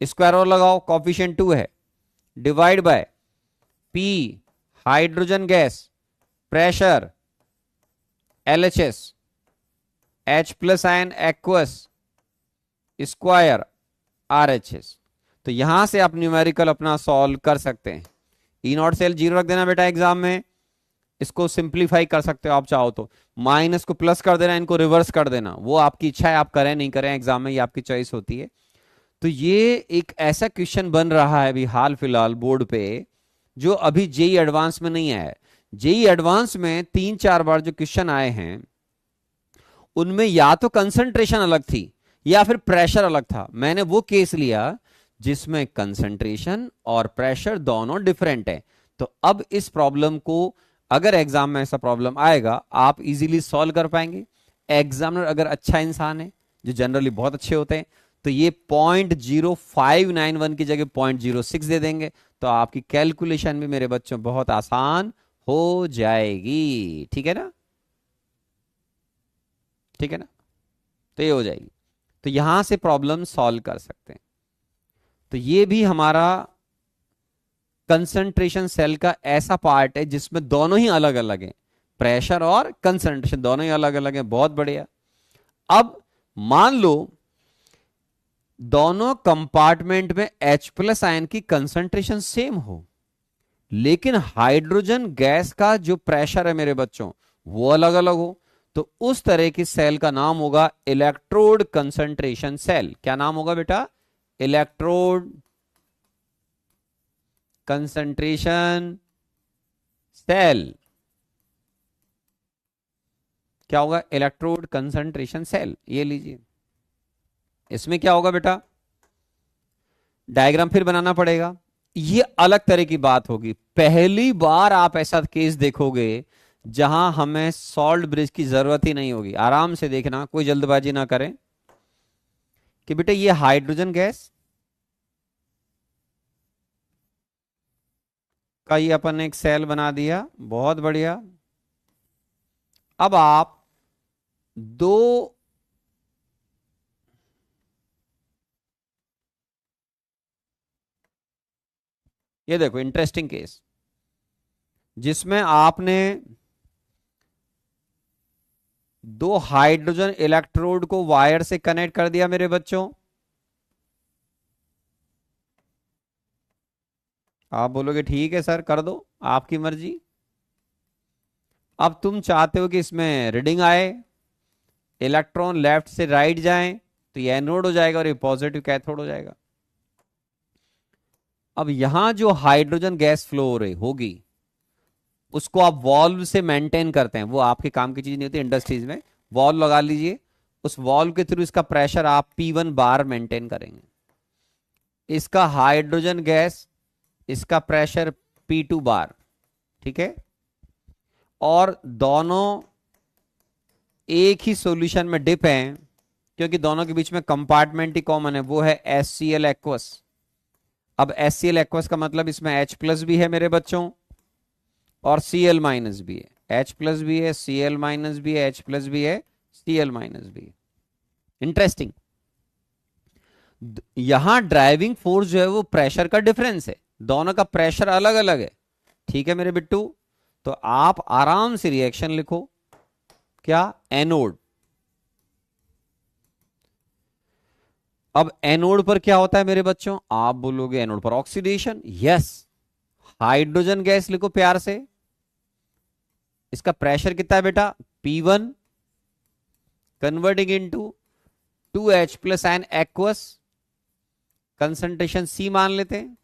स्क्वायर और लगाओ कॉफिशिएंट 2 है, divide bye P hydrogen gas pressure LHS H plus ion aqueous square RHS। तो यहां से आप न्यूमेरिकल अपना सॉल्व कर सकते हैं। ई नॉट सेल 0 रख देना बेटा एग्जाम में, इसको सिंप्लीफाई कर सकते हो आप चाहो तो, माइनस को प्लस कर देना, इनको रिवर्स कर देना, वो आपकी इच्छा है, आप करें नहीं करें एग्जाम में, ये आपकी चॉइस होती है। तो ये एक ऐसा क्वेश्चन बन रहा है अभी हाल फिलहाल बोर्ड पे जो अभी जेई एडवांस में नहीं आया है। जेई एडवांस में 3-4 बार जो क्वेश्चन आए हैं उनमें या तो कंसंट्रेशन अलग थी या फिर प्रेशर अलग था। मैंने वो केस लिया जिसमें कंसंट्रेशन और प्रेशर दोनों डिफरेंट है। तो अब इस प्रॉब्लम को अगर एग्जाम में ऐसा प्रॉब्लम आएगा आप इजीली सॉल्व कर पाएंगे। एग्जामिनर अगर अच्छा इंसान है, जो जनरली बहुत अच्छे होते हैं, तो ये 0.0591 की जगह 0.06 दे देंगे, तो आपकी कैलकुलेशन भी मेरे बच्चों बहुत आसान हो जाएगी। ठीक है ना, ठीक है ना, तो ये हो जाएगी। तो यहां से प्रॉब्लम सॉल्व कर सकते हैं। तो ये भी हमारा कंसंट्रेशन सेल का ऐसा पार्ट है जिसमें दोनों ही अलग अलग हैं, प्रेशर और कंसंट्रेशन दोनों ही अलग अलग हैं। बहुत बढ़िया। अब मान लो दोनों कंपार्टमेंट में H प्लस आयन की कंसंट्रेशन सेम हो, लेकिन हाइड्रोजन गैस का जो प्रेशर है मेरे बच्चों वो अलग अलग हो, तो उस तरह की सेल का नाम होगा इलेक्ट्रोड कंसंट्रेशन सेल। क्या नाम होगा बेटा? Electrode concentration cell. क्या होगा? Electrode concentration cell. ये लीजिए, इसमें क्या होगा बेटा? डायग्राम फिर बनाना पड़ेगा, ये अलग तरह की बात होगी। पहली बार आप ऐसा केस देखोगे जहां हमें सॉल्ट ब्रिज की जरूरत ही नहीं होगी। आराम से देखना, कोई जल्दबाजी ना करें कि बेटा ये हाइड्रोजन गैस का ये अपन ने एक सेल बना दिया, बहुत बढ़िया। अब आप दो ये देखो इंटरेस्टिंग केस जिसमें आपने दो हाइड्रोजन इलेक्ट्रोड को वायर से कनेक्ट कर दिया मेरे बच्चों। आप बोलोगे ठीक है सर कर दो, आपकी मर्जी। अब तुम चाहते हो कि इसमें रीडिंग आए, इलेक्ट्रॉन लेफ्ट से राइट जाएं, तो ये एनोड हो जाएगा और ये पॉजिटिव कैथोड हो जाएगा। अब यहां जो हाइड्रोजन गैस फ्लो हो रही होगी उसको आप वॉल्व से मेंटेन करते हैं, वो आपके काम की चीज नहीं होती। इंडस्ट्रीज में वॉल्व लगा लीजिए, उस वॉल्व के थ्रू इसका प्रेशर आप P1 बार मेंटेन करेंगे, इसका हाइड्रोजन गैस इसका प्रेशर P2 बार। ठीक है, और दोनों एक ही सॉल्यूशन में डिप हैं क्योंकि दोनों के बीच में कंपार्टमेंट ही कॉमन है, वो है HCl एक्वस। अब HCl एक्वस का मतलब इसमें H प्लस भी है मेरे बच्चों और Cl माइनस भी है। H प्लस भी है, Cl माइनस भी है, H प्लस भी है, Cl माइनस भी है। इंटरेस्टिंग। यहां ड्राइविंग फोर्स जो है वो प्रेशर का डिफरेंस है, दोनों का प्रेशर अलग अलग है। ठीक है मेरे बिट्टू, तो आप आराम से रिएक्शन लिखो। क्या? एनोड। अब एनोड पर क्या होता है मेरे बच्चों? आप बोलोगे एनोड पर ऑक्सीडेशन। यस, हाइड्रोजन गैस लिखो प्यार से, इसका प्रेशर कितना है बेटा? P1 converting into 2H plus ion aqueous, concentration C मान लेते हैं।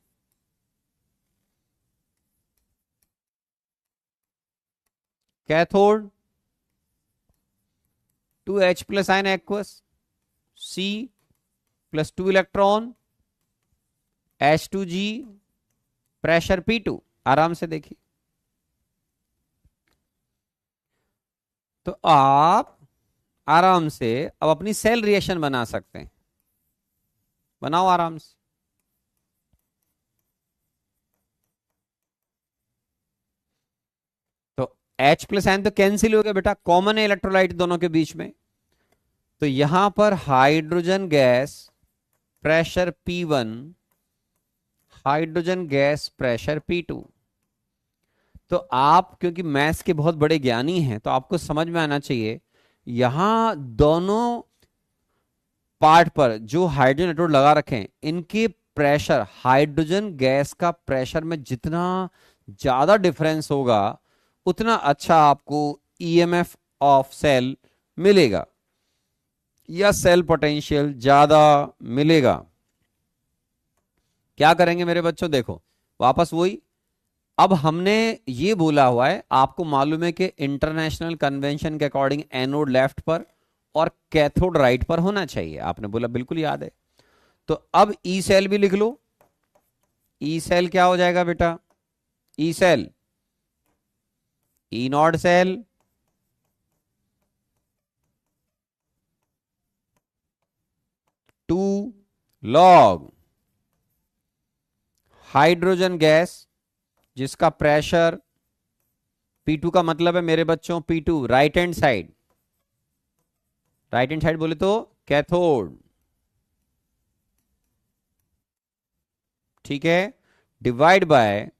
Cathode 2H plus ion aqueous, C plus 2 electron, H2G, pressure P2। आराम से देखिए, तो आप आराम से अब अपनी सेल रिएक्शन बना सकते हैं। बनाओ आराम से। तो H प्लस आयन तो कैंसिल हो गया बेटा, कॉमन है इलेक्ट्रोलाइट दोनों के बीच में। तो यहां पर hydrogen gas pressure P1, hydrogen gas pressure P2। तो आप क्योंकि मैथ्स के बहुत बड़े ज्ञानी हैं तो आपको समझ में आना चाहिए, यहां दोनों पार्ट पर जो हाइड्रोजन इलेक्ट्रोड लगा रखे हैं इनके प्रेशर, हाइड्रोजन गैस का प्रेशर में जितना ज्यादा डिफरेंस होगा उतना अच्छा आपको ईएमएफ ऑफ सेल मिलेगा या सेल पोटेंशियल ज्यादा मिलेगा। क्या करेंगे मेरे बच्चों? देखो वापस वही, अब हमने ये बोला हुआ है, आपको मालूम है कि इंटरनेशनल कन्वेंशन के अकॉर्डिंग एनोड लेफ्ट पर और कैथोड राइट पर होना चाहिए। आपने बोला बिल्कुल याद है। तो अब ई सेल भी लिख लो। ई सेल क्या हो जाएगा बेटा? E cell E naught cell log hydrogen gas जिसका प्रेशर P2 का मतलब है मेरे बच्चों P2 right hand side, right hand side बोले तो कैथोड, ठीक है, divide by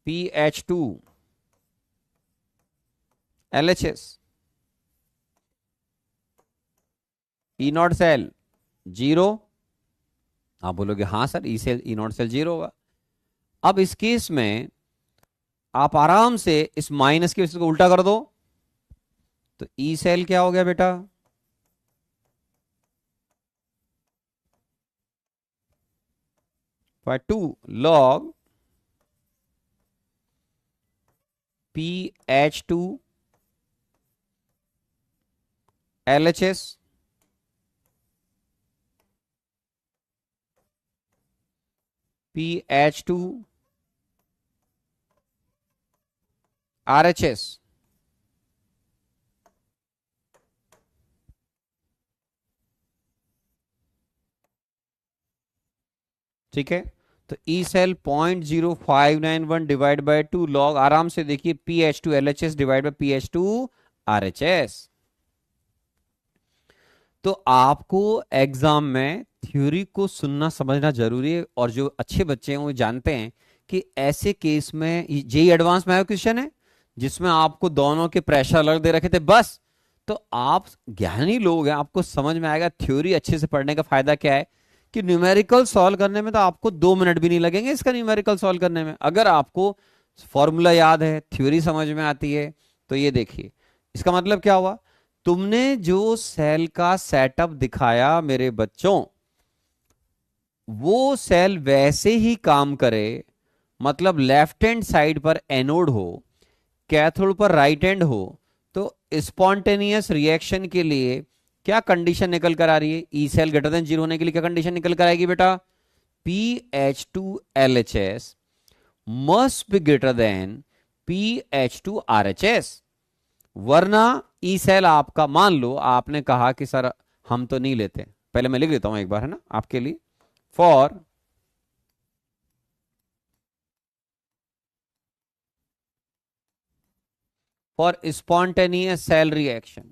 PH2 LHS, E naught cell zero. आप बोलोगे हाँ sir E cell E naught cell zero होगा। अब इस केस में आप आराम से इस माइनस के को उल्टा कर दो, तो ई सेल क्या हो गया बेटा, bye 2 log PH2 LHS PH2 RHS। ठीक है, तो E cell 0.0591 divide by 2 log, आराम से देखिए PH2 LHS divide by PH2 RHS। तो आपको एग्जाम में थ्योरी को सुनना समझना जरूरी है, और जो अच्छे बच्चे हैं वो जानते हैं कि ऐसे केस में जेई एडवांस में आया क्वेश्चन है जिसमें आपको दोनों के प्रेशर अलग दे रखे थे बस, तो आप ज्ञानी लोग हैं, आपको समझ में आएगा। थ्योरी अच्छे से पढ़ने का फायदा क्या है कि न्यूमेरिकल सॉल्व करने में तो आपको 2 मिनट भी नहीं लगेंगे इसका न्यूमेरिकल सॉल्व करने में, अगर आपको फॉर्मूला याद है, थ्योरी समझ में आती है। तो ये देखिए इसका मतलब क्या हुआ, तुमने जो सेल का सेटअप दिखाया मेरे बच्चों, वो सेल वैसे ही काम करे, मतलब लेफ्ट हैंड साइड पर एनोड हो, कैथोड पर राइट हैंड हो, तो स्पॉन्टेनियस रिएक्शन के लिए क्या कंडीशन निकल कर आ रही है, E cell greater than zero होने के लिए क्या कंडीशन निकल कर आएगी बेटा, PH2 LHS must be greater than PH2 RHS, वरना ई सेल आपका, मान लो आपने कहा कि सर हम तो नहीं लेते, पहले मैं लिख देता हूं एक बार है ना आपके लिए, for spontaneous cell reaction,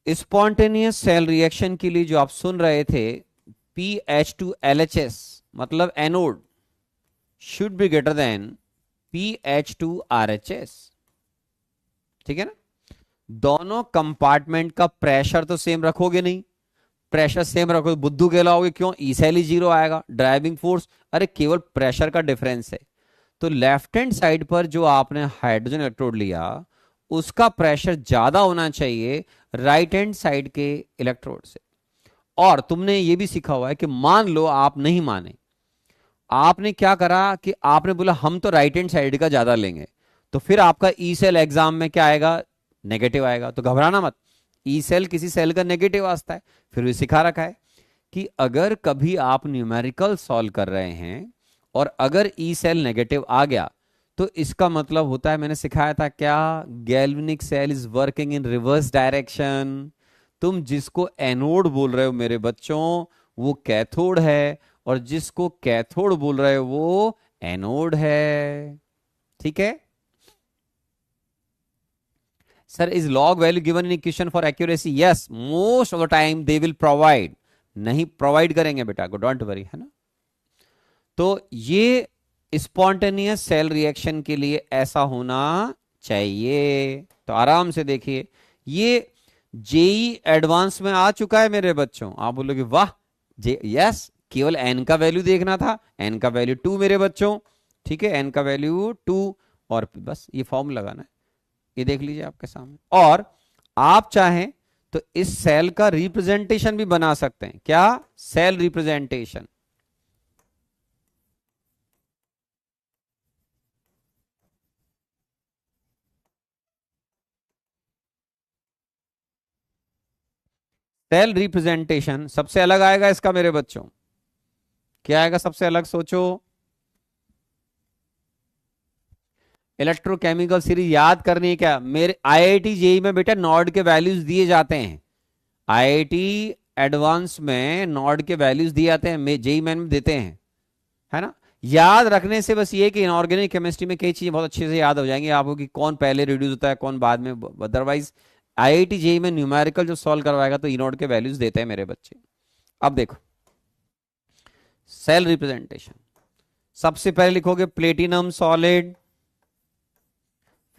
spontaneous cell reaction के लिए जो आप सुन रहे थे PH2 LHS मतलब anode should be greater than PH2 RHS, ठीक है ना। दोनों कंपार्टमेंट का प्रेशर तो सेम रखोगे नहीं, प्रेशर सेम रखोगे बुद्धू कहलाओगे, क्यों, ई सेल ही जीरो आएगा, ड्राइविंग फोर्स, अरे केवल प्रेशर का डिफरेंस है। तो लेफ्ट हैंड साइड पर जो आपने हाइड्रोजन इलेक्ट्रोड लिया उसका प्रेशर ज्यादा होना चाहिए राइट हैंड साइड के इलेक्ट्रोड से। और तुमने ये भी सीखा हुआ है कि मान लो आप नहीं माने, आपने क्या करा कि आपने बोला हम तो राइट हैंड साइड का ज्यादा लेंगे, तो फिर आपका ई सेल एग्जाम में क्या आएगा, नेगेटिव आएगा। तो घबराना मत, ई सेल किसी सेल का नेगेटिव आता है, फिर भी सिखा रखा है कि अगर कभी आप न्यूमेरिकल सॉल्व कर रहे हैं और अगर ई सेल नेगेटिव आ गया तो इसका मतलब होता है, मैंने सिखाया था क्या, galvanic cell is working in reverse direction. तुम जिसको एनोड बोल रहे हो मेरे बच्चों वो कैथोड है, और जिसको कैथोड बोल रहे हो वो एनोड है, ठीक है। Sir is log value given in equation for accuracy, yes most of the time they will provide, नहीं प्रोवाइड करेंगे बेटा को, डोंट वरी, है ना। तो ये स्पॉन्टेनियस सेल रिएक्शन के लिए ऐसा होना चाहिए। तो आराम से देखिए, ये जेई एडवांस में आ चुका है मेरे बच्चों। आप बोलोगे वाह, जे यस, केवल एन का वैल्यू देखना था, एन का वैल्यू 2 मेरे बच्चों, ठीक है, एन का वैल्यू 2, और बस ये फॉर्म लगाना है, ये देख लीजिए आपके सामने। और आप चाहें तो इस सेल का रिप्रेजेंटेशन भी बना सकते हैं, क्या, सेल रिप्रेजेंटेशन। सेल रिप्रेजेंटेशन सबसे अलग आएगा इसका मेरे बच्चों, क्या आएगा सबसे अलग, सोचो। इलेक्ट्रोकेमिकल सीरीज याद करनी है क्या, मेरे आईआईटी जेई में बेटा नॉड के वैल्यूज दिए जाते हैं, आईआईटी एडवांस में नॉड के वैल्यूज दिए जाते हैं, जेई मेन में देते हैं, है ना। याद रखने से बस ये कि इनऑर्गेनिक केमिस्ट्री में कई चीजें बहुत अच्छे से याद हो जाएंगी आपको कि कौन पहले रिड्यूस होता है कौन बाद में। अदरवाइज आईआईटी जेई में न्यूमेरिकल जो सॉल्व करवाएगा तो इनॉड के वैल्यूज देते हैं मेरे बच्चे। अब देखो सेल रिप्रेजेंटेशन, सबसे पहले लिखोगे प्लेटिनम सॉलिड,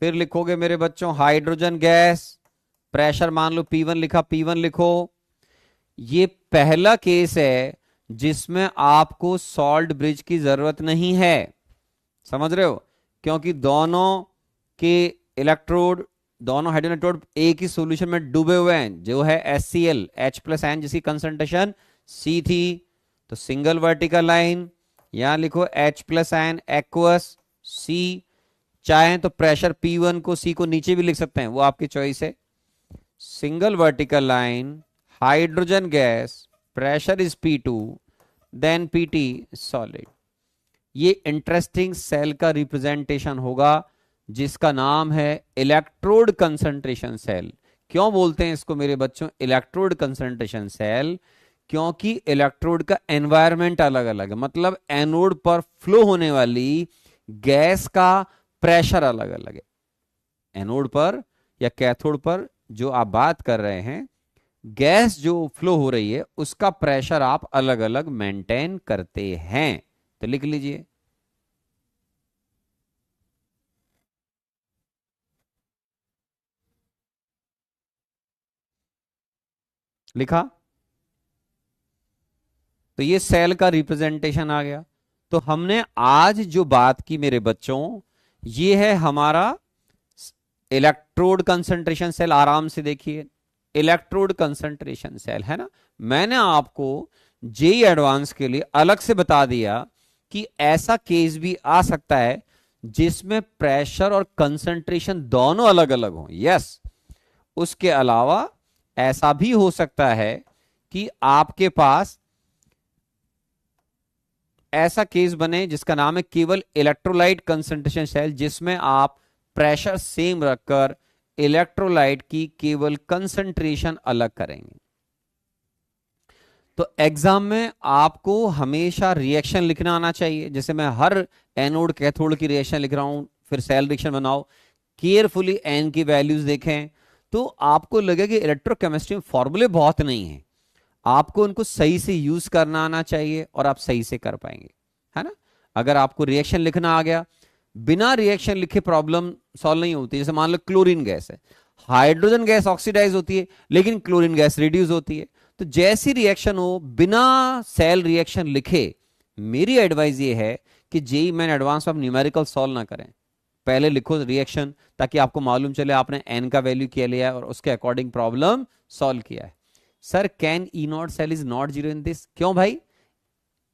फिर लिखोगे मेरे बच्चों हाइड्रोजन गैस, प्रेशर मान लो P1 लिखा, P1 लिखो। ये पहला केस है जिसमें आपको सॉल्ट ब्रिज की जरूरत नहीं है, समझ रहे हो, क्योंकि दोनों के इलेक्ट्रोड, दोनों हाइड्रोजन इलेक्ट्रोड एक ही सॉल्यूशन में डूबे हुए हैं जो है HCl, H+N, जिसकी कंसंट्रेशन C थी। तो सिंगल वर्टिकल लाइन, यहां लिखो H+N एक्वस C। चाहें तो प्रेशर P1 को C को नीचे भी लिख सकते हैं, वो आपकी चॉइस है। Single vertical line, hydrogen gas, pressure is P2, then PT solid. ये इंटरेस्टिंग सेल का रिप्रेजेंटेशन होगा जिसका नाम है इलेक्ट्रोड कंसंट्रेशन सेल। क्यों बोलते हैं इसको मेरे बच्चों इलेक्ट्रोड कंसंट्रेशन सेल? क्योंकि इलेक्ट्रोड का एनवायरनमेंट अलग अलग है, मतलब एनोड पर फ्लो होने वाली गैस का प्रेशर अलग अलग है। एनोड पर या कैथोड पर जो आप बात कर रहे हैं, गैस जो फ्लो हो रही है उसका प्रेशर आप अलग अलग मेंटेन करते हैं। तो लिख लीजिए, लिखा। तो ये सेल का रिप्रेजेंटेशन आ गया। तो हमने आज जो बात की मेरे बच्चों, ये है हमारा इलेक्ट्रोड कंसंट्रेशन सेल। आराम से देखिए, इलेक्ट्रोड कंसंट्रेशन सेल है ना। मैंने आपको जेई एडवांस के लिए अलग से बता दिया कि ऐसा केस भी आ सकता है जिसमें प्रेशर और कंसंट्रेशन दोनों अलग अलग हो। यस, उसके अलावा ऐसा भी हो सकता है कि आपके पास ऐसा केस बने जिसका नाम है केवल इलेक्ट्रोलाइट कंसंट्रेशन सेल, जिसमें आप प्रेशर सेम रखकर इलेक्ट्रोलाइट की केवल कंसंट्रेशन अलग करेंगे। तो एग्जाम में आपको हमेशा रिएक्शन लिखना आना चाहिए। जैसे मैं हर एनोड कैथोड की रिएक्शन लिख रहा हूं, फिर सेल रिएक्शन बनाओ, केयरफुली एन की वैल्यूज देखें, तो आपको लगे कि इलेक्ट्रोकेमिस्ट्री में फॉर्मूले बहुत नहीं है, आपको उनको सही से यूज करना आना चाहिए और आप सही से कर पाएंगे, है ना। अगर आपको रिएक्शन लिखना आ गया, बिना रिएक्शन लिखे प्रॉब्लम सॉल्व नहीं होती। जैसे मान लो क्लोरीन गैस है, हाइड्रोजन गैस ऑक्सीडाइज होती है लेकिन क्लोरीन गैस रिड्यूस होती है। तो जैसी रिएक्शन हो, बिना सेल रिएक्शन लिखे, मेरी एडवाइस ये है कि जेई मेन एडवांस आप न्यूमेरिकल सॉल्व ना करें, पहले लिखो रिएक्शन, ताकि आपको मालूम चले आपने एन का वैल्यू क्या लिया है और उसके अकॉर्डिंग प्रॉब्लम सॉल्व किया है। Sir can E naught cell is not zero in this? क्यों भाई,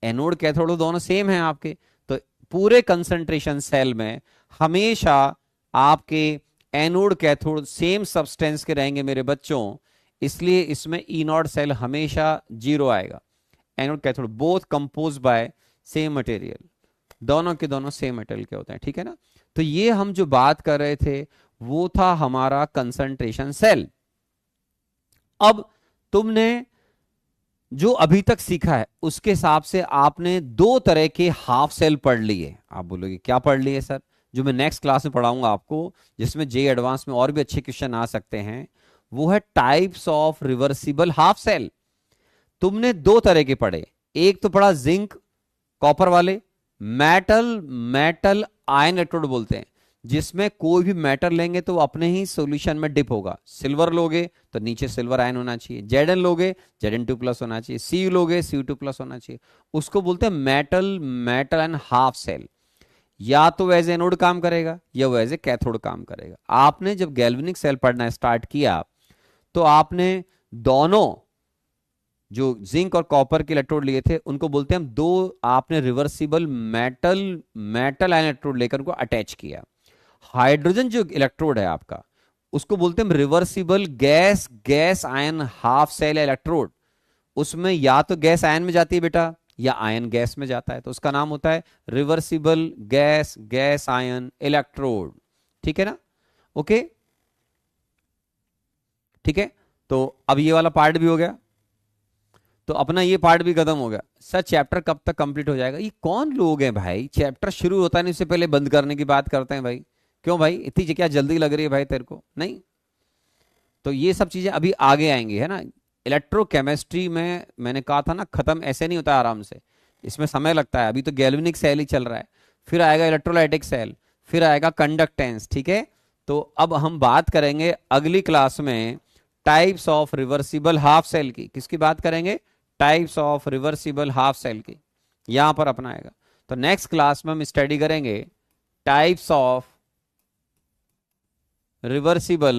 एनोड कैथोड दोनों सेम हैं आपके। तो पूरे कंसंट्रेशन सेल में हमेशा आपके एनोड कैथोड सेम सब्सटेंस के रहेंगे मेरे बच्चों, इसलिए इसमें ई नॉट सेल हमेशा जीरो आएगा। Anode cathode both compose bye same material, दोनों के दोनों सेम मटेरियल के होते हैं, ठीक है ना। तो ये हम जो बात कर रहे थे वो था हमारा कंसंट्रेशन सेल। अब तुमने जो अभी तक सीखा है उसके हिसाब से आपने दो तरह के हाफ सेल पढ़ लिए। आप बोलोगे क्या पढ़ लिए सर? जो मैं नेक्स्ट क्लास में पढ़ाऊंगा आपको, जिसमें जे एडवांस में और भी अच्छे क्वेश्चन आ सकते हैं, वो है types of reversible half cell. तुमने दो तरह के पढ़े, एक तो पढ़ा जिंक कॉपर वाले, मेटल मेटल आयन इलेक्ट्रोड बोलते हैं, जिसमें कोई भी मेटल लेंगे तो वो अपने ही सॉल्यूशन में डिप होगा। सिल्वर लोगे तो नीचे सिल्वर आयन होना चाहिए, Zn लोगे Zn2+ होना चाहिए, Cu लोगे Cu2+ होना चाहिए। उसको बोलते हैं metal metal and half cell. या तो एज एनोड काम करेगा या वो एज ए कैथोड काम करेगा। आपने जब गैल्वेनिक सेल पढ़ना स्टार्ट किया तो आपने दोनों जो जिंक और कॉपर के इलेक्ट्रोड लिए थे उनको बोलते हैं हम दो, आपने reversible metal metal ion electrode लेकर उनको अटैच किया। हाइड्रोजन जो इलेक्ट्रोड है आपका, उसको बोलते हैं reversible gas gas ion half cell electrode. उसमें या तो गैस आयन में जाती है बेटा या आयन गैस में जाता है, तो उसका नाम होता है reversible gas gas ion electrode, ठीक है ना। ओके, ठीक है। तो अब ये वाला पार्ट भी हो गया। तो अपना ये पार्ट भी खत्म हो गया। सर चैप्टर कब तक कंप्लीट हो जाएगा? ये कौन लोग हैं भाई, चैप्टर शुरू होता नहीं उससे पहले बंद करने की बात करते हैं भाई। क्यों भाई, इतनी क्या जल्दी लग रही है भाई तेरे को? नहीं, तो ये सब चीजें अभी आगे आएंगी, है ना। इलेक्ट्रोकेमिस्ट्री में मैंने कहा था ना, खत्म ऐसे नहीं होता आराम से, इसमें समय लगता है। अभी तो गैल्वेनिक सेल ही चल रहा है, फिर आएगा इलेक्ट्रोलाइटिक सेल, फिर आएगा कंडक्टेंस, ठीक है। तो अब हम बात करेंगे अगली क्लास में types of reversible half cell की। किसकी बात करेंगे? Types of reversible half cell की, यहां पर अपना आएगा। तो नेक्स्ट क्लास में हम स्टडी करेंगे types of reversible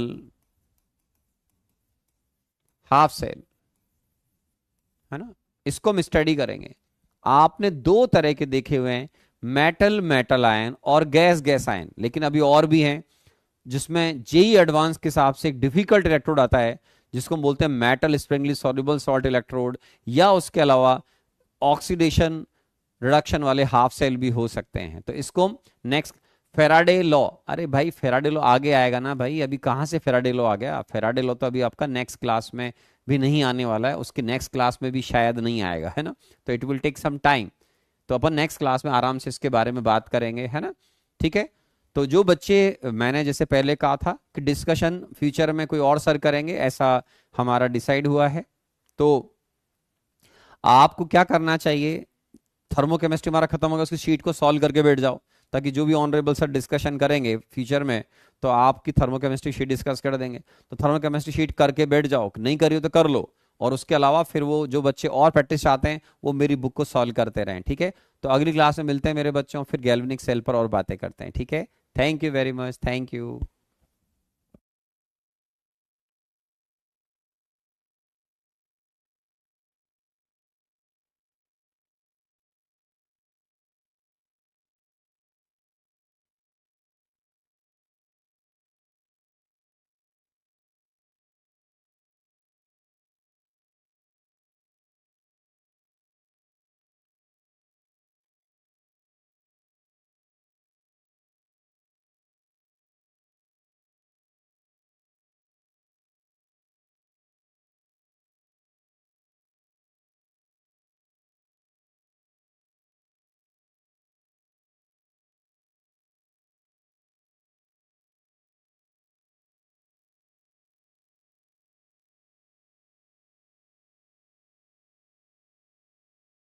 half cell, है ना, इसको हम स्टडी करेंगे। आपने दो तरह के देखे हुए हैं, मेटल मेटल आयन और गैस गैस आयन, लेकिन अभी और भी हैं जिसमें जेई एडवांस के हिसाब से एक डिफिकल्ट इलेक्ट्रोड आता है जिसको हम बोलते हैं metal Sprüngli soluble salt electrode, या उसके अलावा ऑक्सीडेशन रिडक्शन वाले हाफ सेल भी हो सकते हैं। तो इसको नेक्स्ट फेराडे लॉ, अरे भाई फेराडे लॉ आगे आएगा ना भाई, अभी कहाँ से फेराडे लॉ आ गया? फेराडे लॉ तो अभी आपका नेक्स्ट क्लास में भी नहीं आने वाला है, उसके नेक्स्ट क्लास में भी शायद नहीं आएगा, है ना। तो it will take some time, तो अपन नेक्स्ट क्लास में आराम से इसके बारे में बात करेंगे, है ना, ठीक है। तो जो बच्चे, मैंने जैसे पहले कहा था कि डिस्कशन फ्यूचर में कोई और सर करेंगे, ऐसा हमारा डिसाइड हुआ है। तो आपको क्या करना चाहिए, थर्मोकेमिस्ट्री हमारा खत्म होगा, उसकी शीट को सॉल्व करके बैठ जाओ, ताकि जो भी ऑनरेबल सर डिस्कशन करेंगे फ्यूचर में तो आपकी थर्मोकेमिस्ट्री शीट डिस्कस कर देंगे। तो थर्मोकेमिस्ट्री शीट करके बैठ जाओ, नहीं करी हो तो कर लो, और उसके अलावा फिर वो जो बच्चे और प्रैक्टिस चाहते हैं वो मेरी बुक को सॉल्व करते रहें, ठीक है। तो अगली क्लास में मिलते हैं मेरे बच्चों, फिर गैल्वेनिक सेल पर और बातें करते हैं, ठीक है। Thank you very much, thank you.